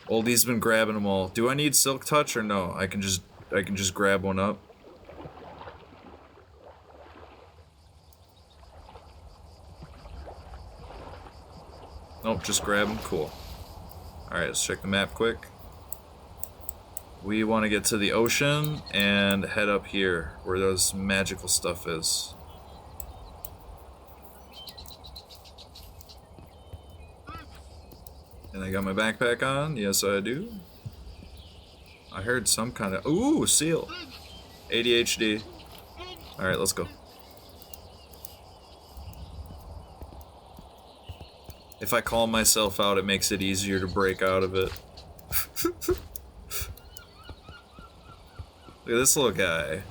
Oldie's been grabbing them all. Do I need silk touch or no? I can just grab one up. Nope, just grab them. Cool. Alright, let's check the map quick. We want to get to the ocean and head up here where those magical stuff is. And I got my backpack on. Yes, I do. I heard some kind of... Ooh, seal. ADHD. Alright, let's go. If I call myself out, it makes it easier to break out of it. Look at this little guy.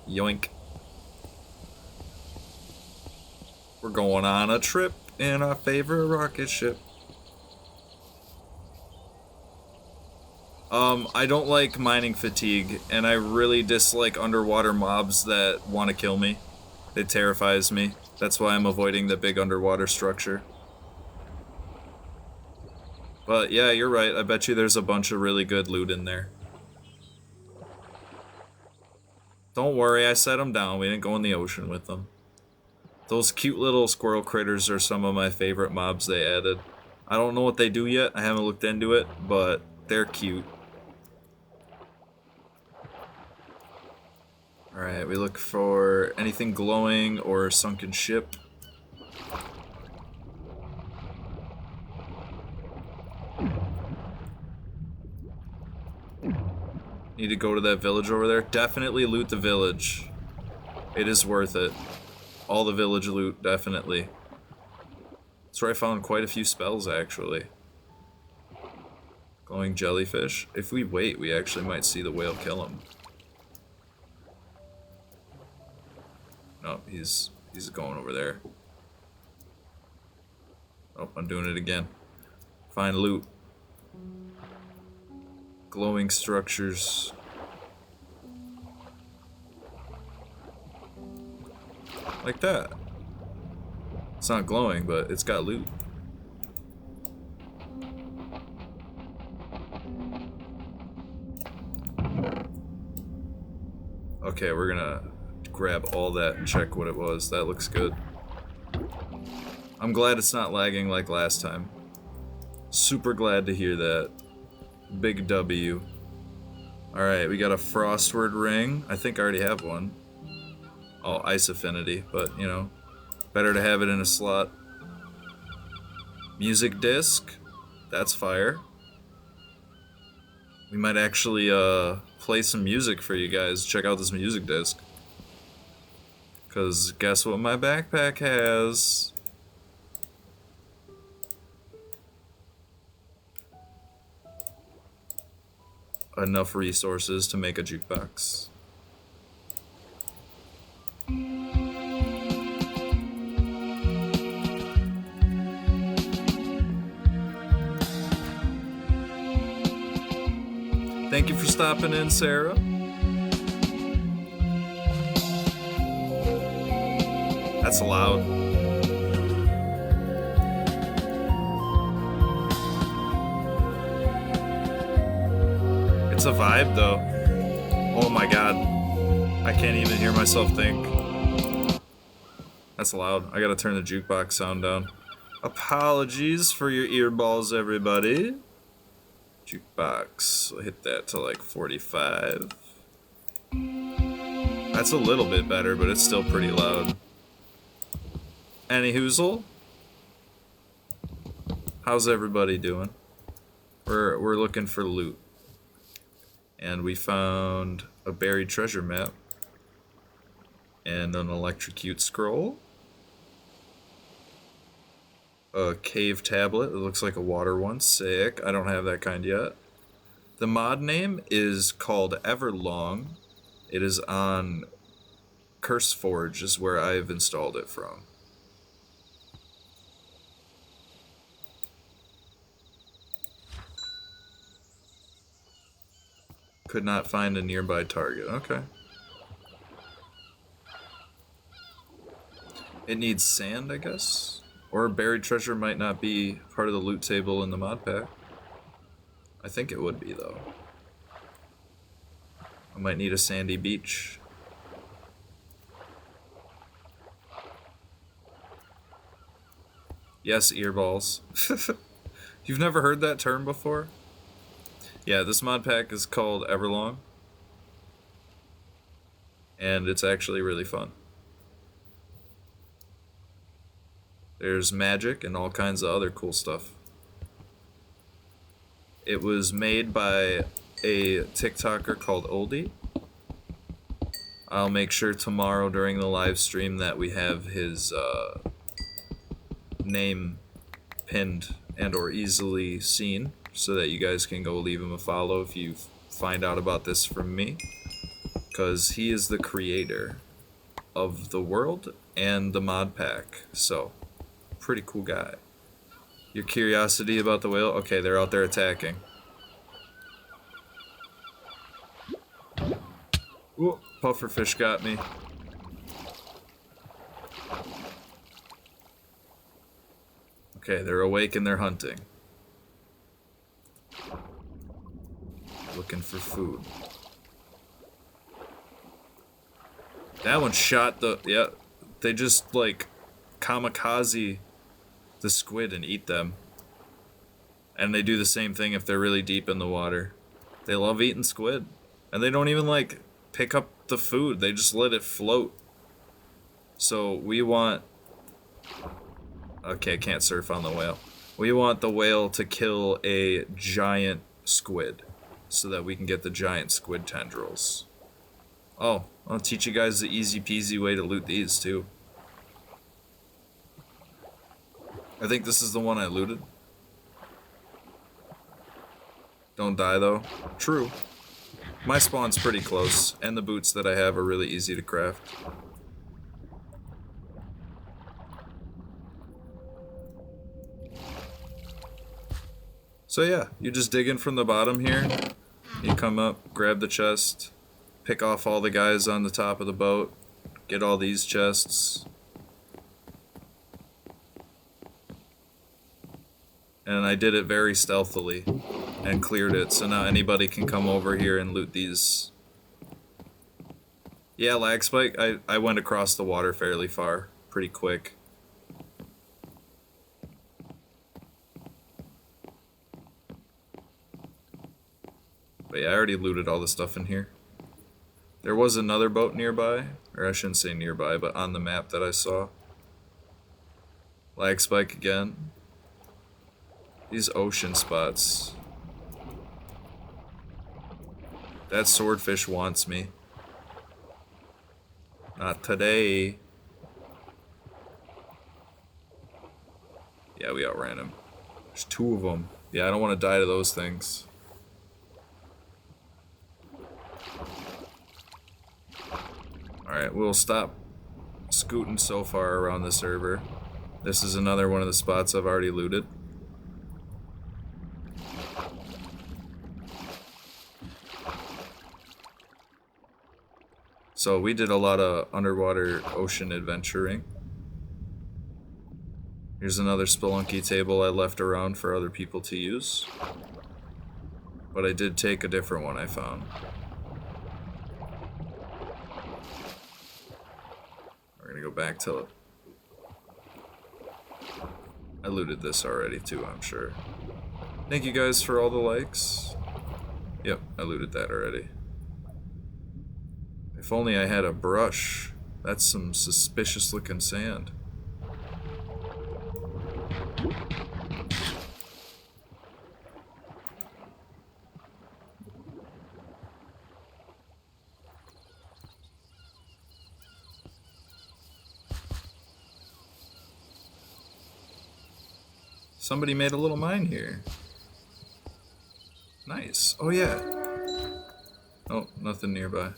Yoink. We're going on a trip in our favorite rocket ship. I don't like mining fatigue, and I really dislike underwater mobs that want to kill me. It terrifies me. That's why I'm avoiding the big underwater structure. But yeah, you're right. I bet you there's a bunch of really good loot in there. Don't worry, I set them down. We didn't go in the ocean with them. Those cute little squirrel critters are some of my favorite mobs they added. I don't know what they do yet. I haven't looked into it, but they're cute. Alright, we look for anything glowing or sunken ship. Need to go to that village over there. Definitely loot the village. It is worth it. All the village loot, definitely. That's where I found quite a few spells, actually. Glowing jellyfish. If we wait, we actually might see the whale kill him. No, he's going over there. Oh, I'm doing it again. Find loot. Glowing structures. Like that. It's not glowing, but it's got loot. Okay, we're gonna grab all that and check what it was. That looks good. I'm glad it's not lagging like last time. Super glad to hear that. Big W. Alright, we got a Frostward ring. I think I already have one. Oh, Ice Affinity, but, you know, better to have it in a slot. Music disc. That's fire. We might actually, play some music for you guys. Check out this music disc. Because guess what my backpack has? Enough resources to make a jukebox. Thank you for stopping in, Sarah. That's loud. It's a vibe, though. Oh my god. I can't even hear myself think. That's loud. I gotta turn the jukebox sound down. Apologies for your earballs, everybody. Jukebox. We'll hit that to like 45. That's a little bit better, but it's still pretty loud. Any hoozle? How's everybody doing? We're looking for loot. And we found a buried treasure map. And an electrocute scroll. A cave tablet. It looks like a water one. Sick. I don't have that kind yet. The mod name is called Everlong. It is on CurseForge is where I've installed it from. Could not find a nearby target. Okay. It needs sand, I guess? Or buried treasure might not be part of the loot table in the mod pack. I think it would be, though. I might need a sandy beach. Yes, earballs. You've never heard that term before? Yeah, this mod pack is called Everlong. And it's actually really fun. There's magic and all kinds of other cool stuff. It was made by a TikToker called Oldie. I'll make sure tomorrow during the live stream that we have his name pinned and or easily seen so that you guys can go leave him a follow if you find out about this from me, because he is the creator of the world and the mod pack, so pretty cool guy. Your curiosity about the whale? Okay, they're out there attacking. Ooh, pufferfish got me. Okay, they're awake and they're hunting. Looking for food. That one shot the... Yeah, they just, like, kamikaze the squid and eat them. And they do the same thing if they're really deep in the water. They love eating squid. And they don't even, like, pick up the food. They just let it float. So we want... Okay, I can't surf on the whale. We want the whale to kill a giant squid so that we can get the giant squid tendrils. Oh, I'll teach you guys the easy peasy way to loot these too. I think this is the one I looted. Don't die though. True. My spawn's pretty close, and the boots that I have are really easy to craft. So yeah, you just dig in from the bottom here. You come up, grab the chest, pick off all the guys on the top of the boat, get all these chests. And I did it very stealthily and cleared it, so now anybody can come over here and loot these. Yeah, lag spike, I went across the water fairly far, pretty quick. But yeah, I already looted all the stuff in here. There was another boat nearby, or I shouldn't say nearby, but on the map that I saw. Lag spike again. These ocean spots. That swordfish wants me. Not today. Yeah, we outran him. There's two of them. Yeah, I don't want to die to those things. Alright, we'll stop scooting so far around the server. This is another one of the spots I've already looted. So we did a lot of underwater ocean adventuring. Here's another Spelunky table I left around for other people to use. But I did take a different one I found. We're gonna go back to it. I looted this already too, I'm sure. Thank you guys for all the likes. Yep, I looted that already. If only I had a brush. That's some suspicious looking sand. Somebody made a little mine here. Nice. Oh yeah. Oh, nothing nearby.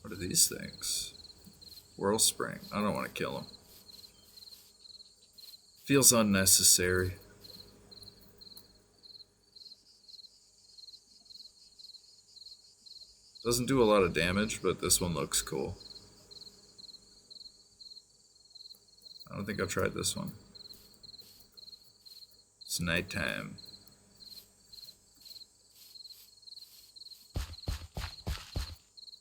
What are these things? Whirl spring. I don't want to kill them. Feels unnecessary. Doesn't do a lot of damage, but this one looks cool. I don't think I've tried this one. It's nighttime.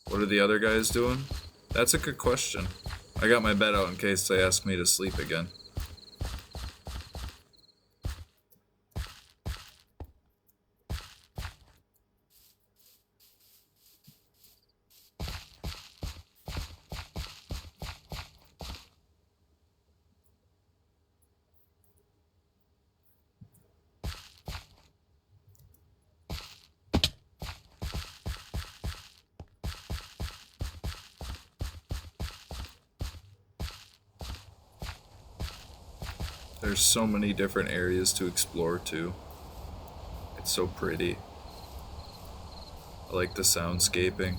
What are the other guys doing? That's a good question. I got my bed out in case they ask me to sleep again. There's so many different areas to explore too. It's so pretty. I like the soundscaping.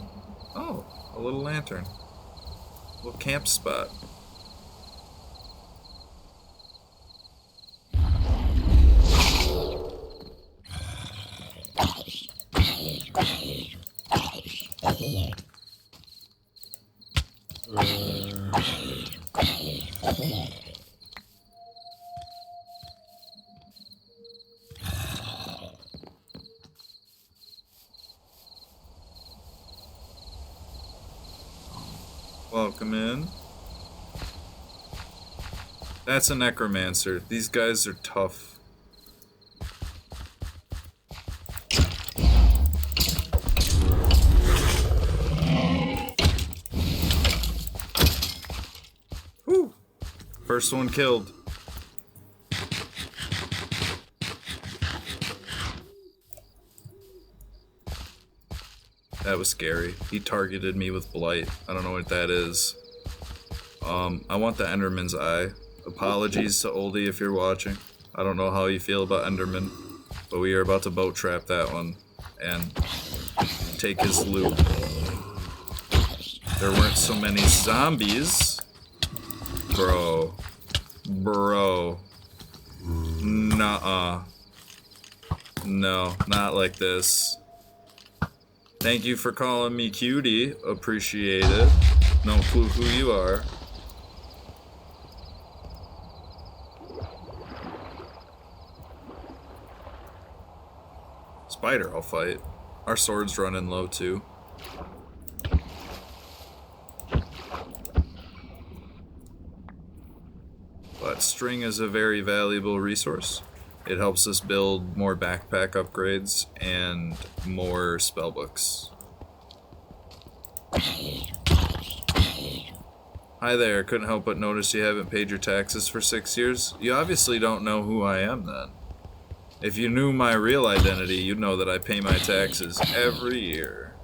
Oh, a little lantern. A little camp spot. Welcome in. That's a necromancer. These guys are tough. Whew. First one killed. That was scary. He targeted me with blight. I don't know what that is. I want the Enderman's eye. Apologies to Oldie if you're watching. I don't know how you feel about Enderman, but we are about to boat trap that one and take his loot. There weren't so many zombies. Bro. Nuh-uh. No, not like this. Thank you for calling me cutie. Appreciate it. No clue who you are. Spider, I'll fight. Our sword's running low too. But string is a very valuable resource. It helps us build more backpack upgrades and more spellbooks. Hi there, couldn't help but notice you haven't paid your taxes for 6 years. You obviously don't know who I am then. If you knew my real identity, you'd know that I pay my taxes every year.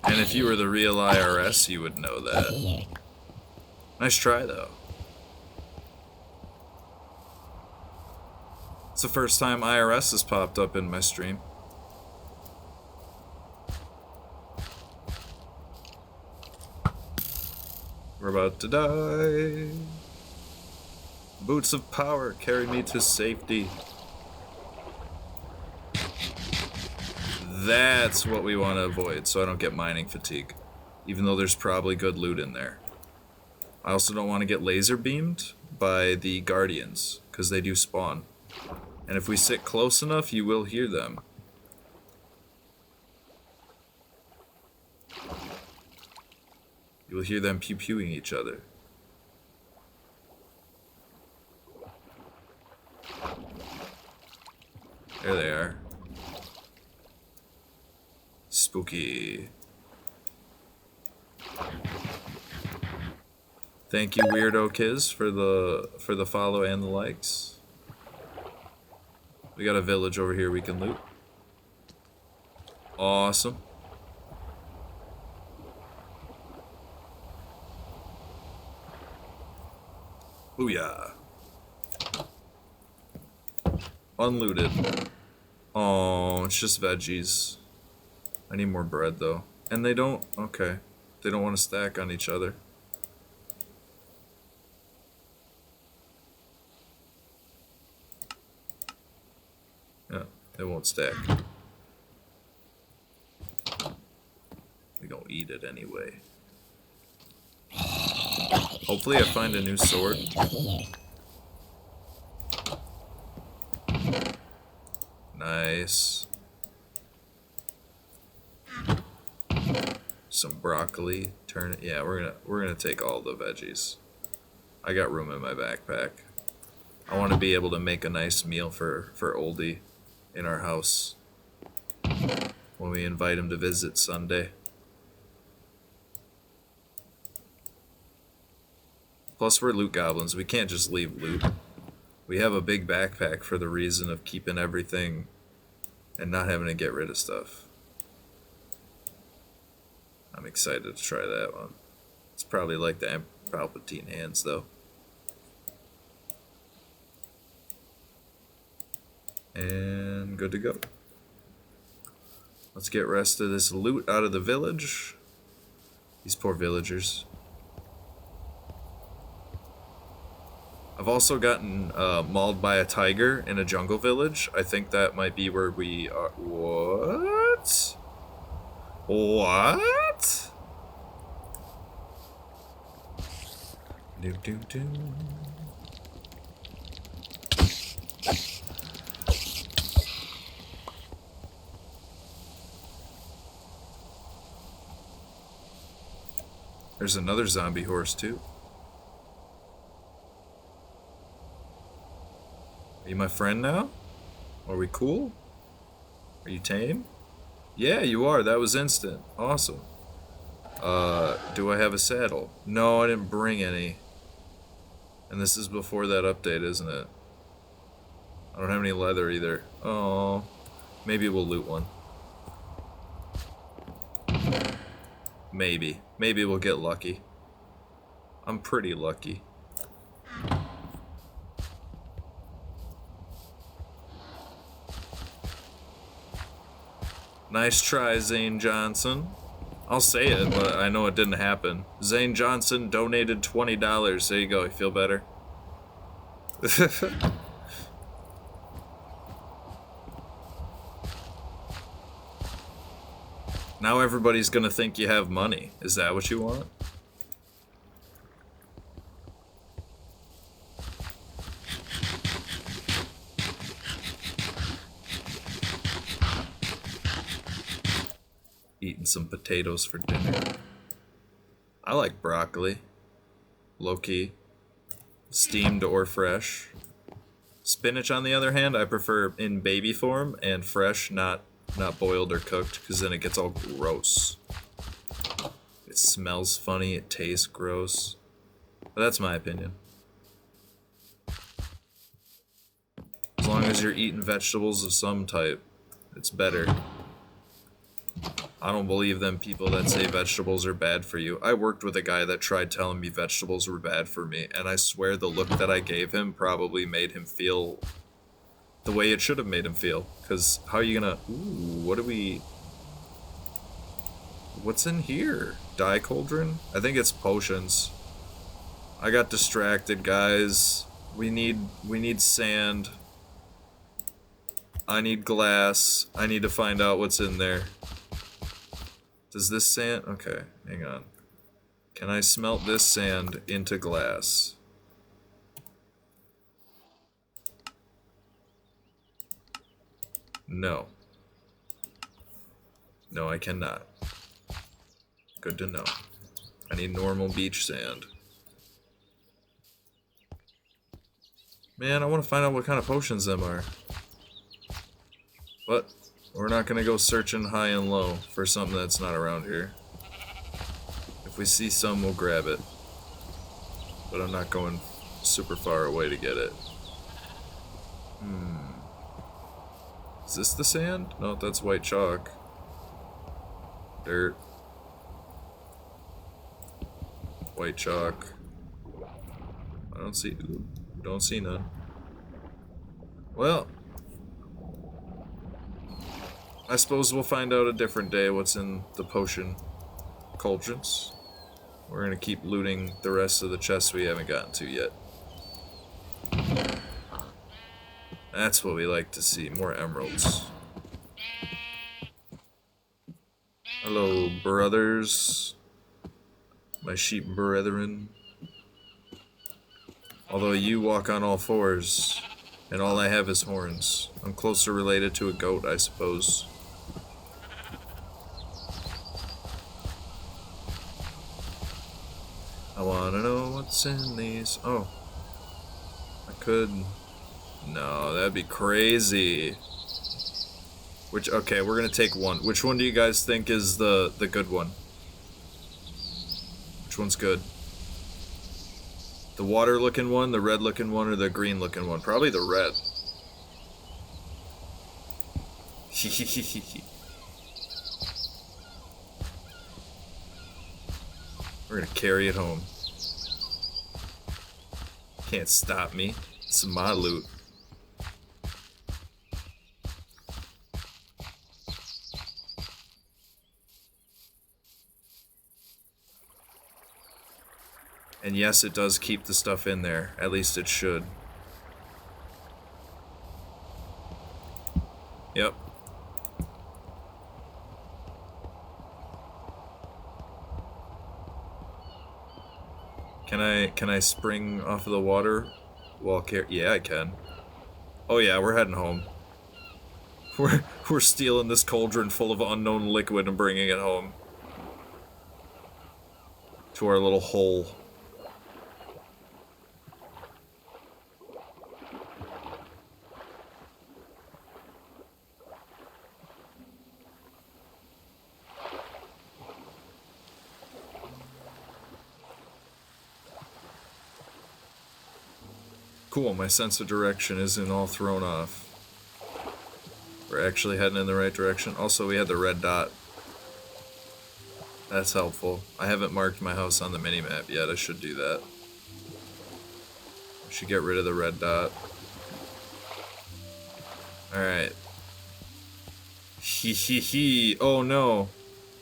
And if you were the real IRS, you would know that. Nice try though. It's the first time IRS has popped up in my stream. We're about to die. Boots of power carry me to safety. That's what we want to avoid, so I don't get mining fatigue. Even though there's probably good loot in there. I also don't want to get laser beamed by the guardians, because they do spawn. And if we sit close enough, you will hear them. You will hear them pew-pewing each other. There they are. Spooky. Thank you, Weirdo Kiz, for the follow and the likes. We got a village over here we can loot. Awesome. Booyah. Unlooted. Oh, it's just veggies. I need more bread though. And they don't, okay. They don't want to stack on each other. won't stack. We gonna eat it anyway. Hopefully I find a new sword. Nice. Some broccoli. Turn it. Yeah, we're gonna take all the veggies. I got room in my backpack. I want to be able to make a nice meal for Oldie in our house when we invite him to visit Sunday. Plus, we're loot goblins. We can't just leave loot. We have a big backpack for the reason of keeping everything and not having to get rid of stuff. I'm excited to try that one. It's probably like the Palpatine hands, though. And good to go. Let's get rest of this loot out of the village. These poor villagers. I've also gotten mauled by a tiger in a jungle village. I think that might be where we are. What? What? Do do do. There's another zombie horse too. Are you my friend now? Are we cool? Are you tame? Yeah, you are. That was instant. Awesome. Do I have a saddle? No, I didn't bring any. And this is before that update, isn't it? I don't have any leather either. Oh, maybe we'll loot one. Maybe. Maybe we'll get lucky. I'm pretty lucky. Nice try, Zane Johnson. I'll say it, but I know it didn't happen. Zane Johnson donated $20. There you go. You feel better? Now everybody's gonna think you have money. Is that what you want? Eating some potatoes for dinner. I like broccoli. Low-key. Steamed or fresh. Spinach, on the other hand, I prefer in baby form and fresh, not boiled or cooked, because then it gets all gross. It smells funny, it tastes gross. But that's my opinion. As long as you're eating vegetables of some type, it's better. I don't believe them people that say vegetables are bad for you. I worked with a guy that tried telling me vegetables were bad for me, and I swear the look that I gave him probably made him feel the way it should have made him feel. Because how are you gonna... Ooh, what do we... What's in here? Dye cauldron? I think it's potions. I got distracted, guys. We need sand. I need glass. I need to find out what's in there. Does this sand... Okay, hang on. Can I smelt this sand into glass? No. No, I cannot. Good to know. I need normal beach sand. Man, I want to find out what kind of potions them are. But we're not going to go searching high and low for something that's not around here. If we see some, we'll grab it. But I'm not going super far away to get it. Is this the sand? No, that's white chalk. Dirt. White chalk. I don't see... Ooh, don't see none. Well... I suppose we'll find out a different day what's in the potion cauldrons. We're gonna keep looting the rest of the chests we haven't gotten to yet. That's what we like to see, more emeralds. Hello, brothers. My sheep brethren. Although you walk on all fours, and all I have is horns. I'm closer related to a goat, I suppose. I wanna know what's in these. Oh. I could. No, that'd be crazy. Okay, we're gonna take one. Which one do you guys think is the good one? Which one's good? The water looking one, the red looking one, or the green looking one? Probably the red. We're gonna carry it home. Can't stop me. It's my loot. And yes, it does keep the stuff in there. At least it should. Yep. Can I spring off of the water while yeah, I can. Oh yeah, we're heading home. We're stealing this cauldron full of unknown liquid and bringing it home. To our little hole. Cool, my sense of direction isn't all thrown off. We're actually heading in the right direction. Also, we had the red dot. That's helpful. I haven't marked my house on the minimap yet. I should do that. I should get rid of the red dot. Alright. Hee hee hee. Oh no.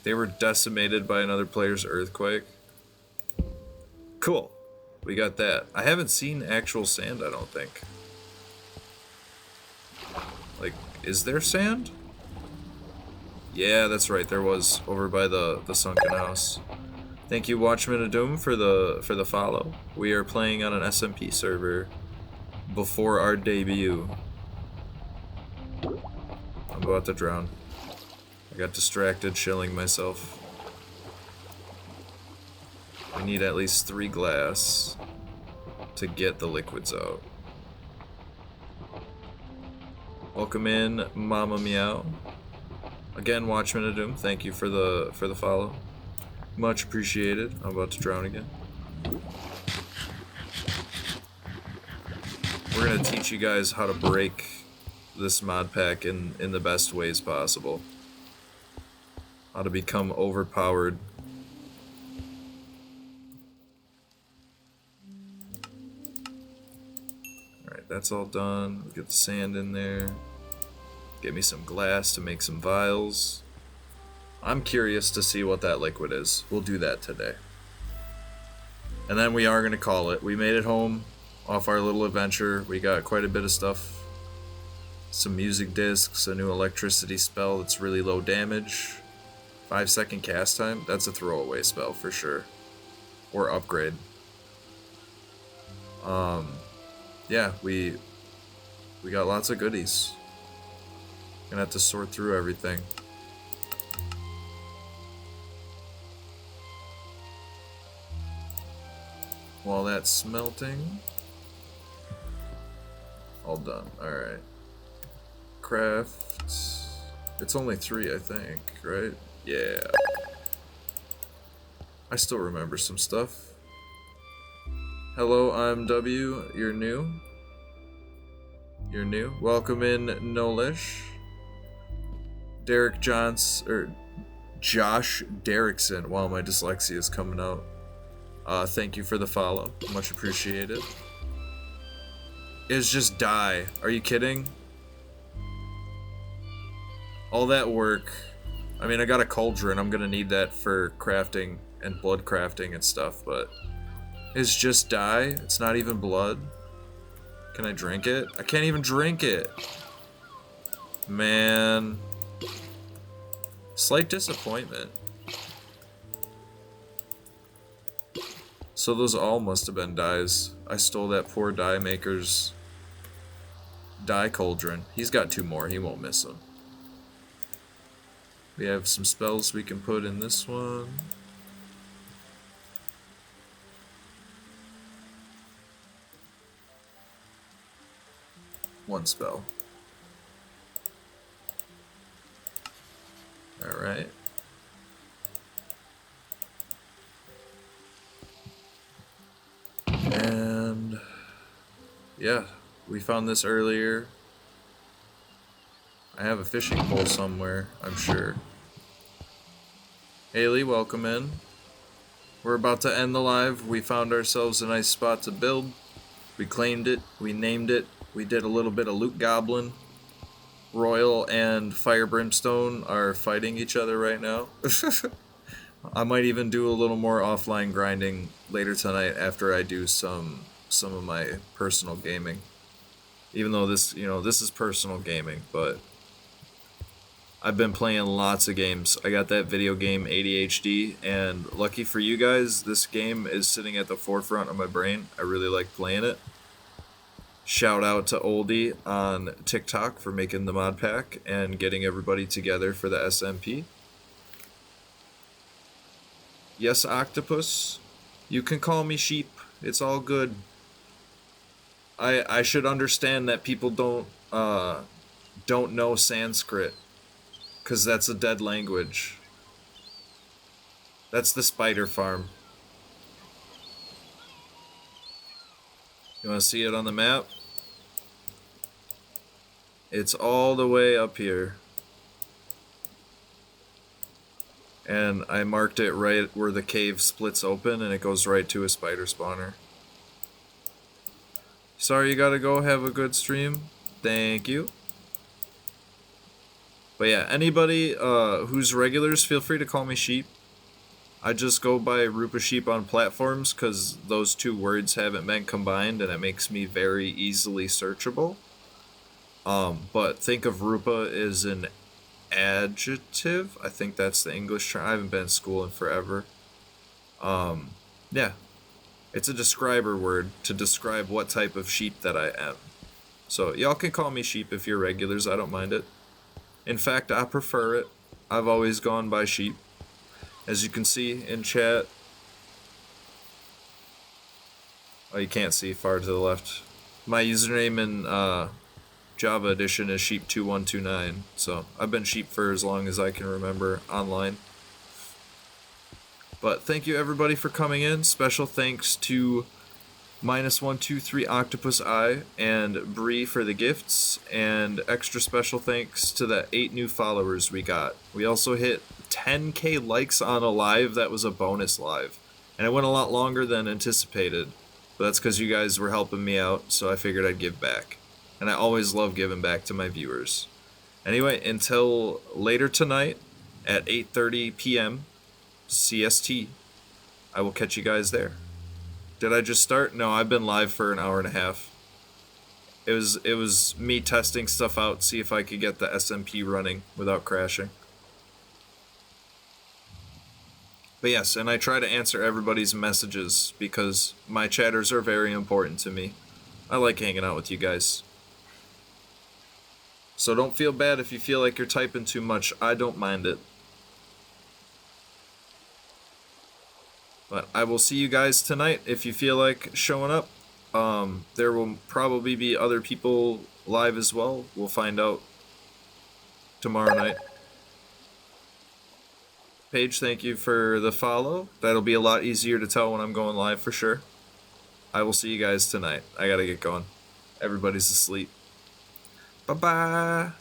They were decimated by another player's earthquake. Cool. We got that. I haven't seen actual sand, I don't think. Like, is there sand? Yeah, that's right. There was over by the sunken house. Thank you, Watchman of Doom, for the follow. We are playing on an SMP server before our debut. I'm about to drown. I got distracted chilling myself. We need at least 3 glass to get the liquids out. Welcome in, Mama Meow. Again, Watchman of Doom, thank you for the follow. Much appreciated. I'm about to drown again. We're gonna teach you guys how to break this mod pack in the best ways possible. How to become overpowered. Alright, that's all done. We'll get the sand in there. Get me some glass to make some vials. I'm curious to see what that liquid is. We'll do that today. And then we are going to call it. We made it home off our little adventure. We got quite a bit of stuff. Some music discs, a new electricity spell that's really low damage. 5-second cast time. That's a throwaway spell for sure. Or upgrade. Yeah, we got lots of goodies. Gonna have to sort through everything. While that's smelting. All done. Alright. Craft. It's only 3, I think, right? Yeah. I still remember some stuff. Hello, I'm W. You're new? You're new? Welcome in, Nolish. Derek Josh Derrickson. Wow, my dyslexia is coming out. Thank you for the follow. Much appreciated. It's just die. Are you kidding? All that work. I mean, I got a cauldron. I'm gonna need that for crafting and blood crafting and stuff, but it's just die? It's not even blood? Can I drink it? I can't even drink it. Man. Slight disappointment. So those all must have been dyes. I stole that poor dye maker's dye cauldron. He's got 2 more. He won't miss them. We have some spells we can put in this one. One spell. Alright. And yeah, we found this earlier. I have a fishing pole somewhere, I'm sure. Haley, welcome in. We're about to end the live. We found ourselves a nice spot to build. We claimed it. We named it. We did a little bit of loot goblin. Royal and Fire Brimstone are fighting each other right now. I might even do a little more offline grinding later tonight after I do some of my personal gaming. Even though this is personal gaming, but I've been playing lots of games. I got that video game ADHD, and lucky for you guys, this game is sitting at the forefront of my brain. I really like playing it. Shout out to Oldie on TikTok for making the mod pack and getting everybody together for the SMP. Yes, Octopus. You can call me Sheep. It's all good. I should understand that people don't know Sanskrit, because that's a dead language. That's the spider farm. You want to see it on the map? It's all the way up here. And I marked it right where the cave splits open, and it goes right to a spider spawner. Sorry you gotta go, have a good stream. Thank you. But yeah, anybody who's regulars, feel free to call me Sheep. I just go by Rupa Sheep on platforms because those 2 words haven't been combined, and it makes me very easily searchable. But think of Rupa as an adjective. I think that's the English term. I haven't been in school in forever. Yeah. It's a describer word to describe what type of sheep that I am. So y'all can call me Sheep if you're regulars. I don't mind it. In fact, I prefer it. I've always gone by Sheep. As you can see in chat. Oh, you can't see far to the left. My username in Java Edition is Sheep2129. So I've been Sheep for as long as I can remember online. But thank you everybody for coming in. Special thanks to -123 Octopus Eye and Bree for the gifts, and extra special thanks to the 8 new followers we got. We also hit 10k likes on a live that was a bonus live, and it went a lot longer than anticipated, but that's because you guys were helping me out, so I figured I'd give back, and I always love giving back to my viewers. Anyway, until later tonight at 8:30 p.m. CST, I will catch you guys there. Did I just start? No, I've been live for an hour and a half. It was me testing stuff out, see if I could get the SMP running without crashing. But yes, and I try to answer everybody's messages because my chatters are very important to me. I like hanging out with you guys. So don't feel bad if you feel like you're typing too much. I don't mind it. But I will see you guys tonight if you feel like showing up. There will probably be other people live as well. We'll find out tomorrow night. Paige, thank you for the follow. That'll be a lot easier to tell when I'm going live for sure. I will see you guys tonight. I gotta get going. Everybody's asleep. Bye-bye.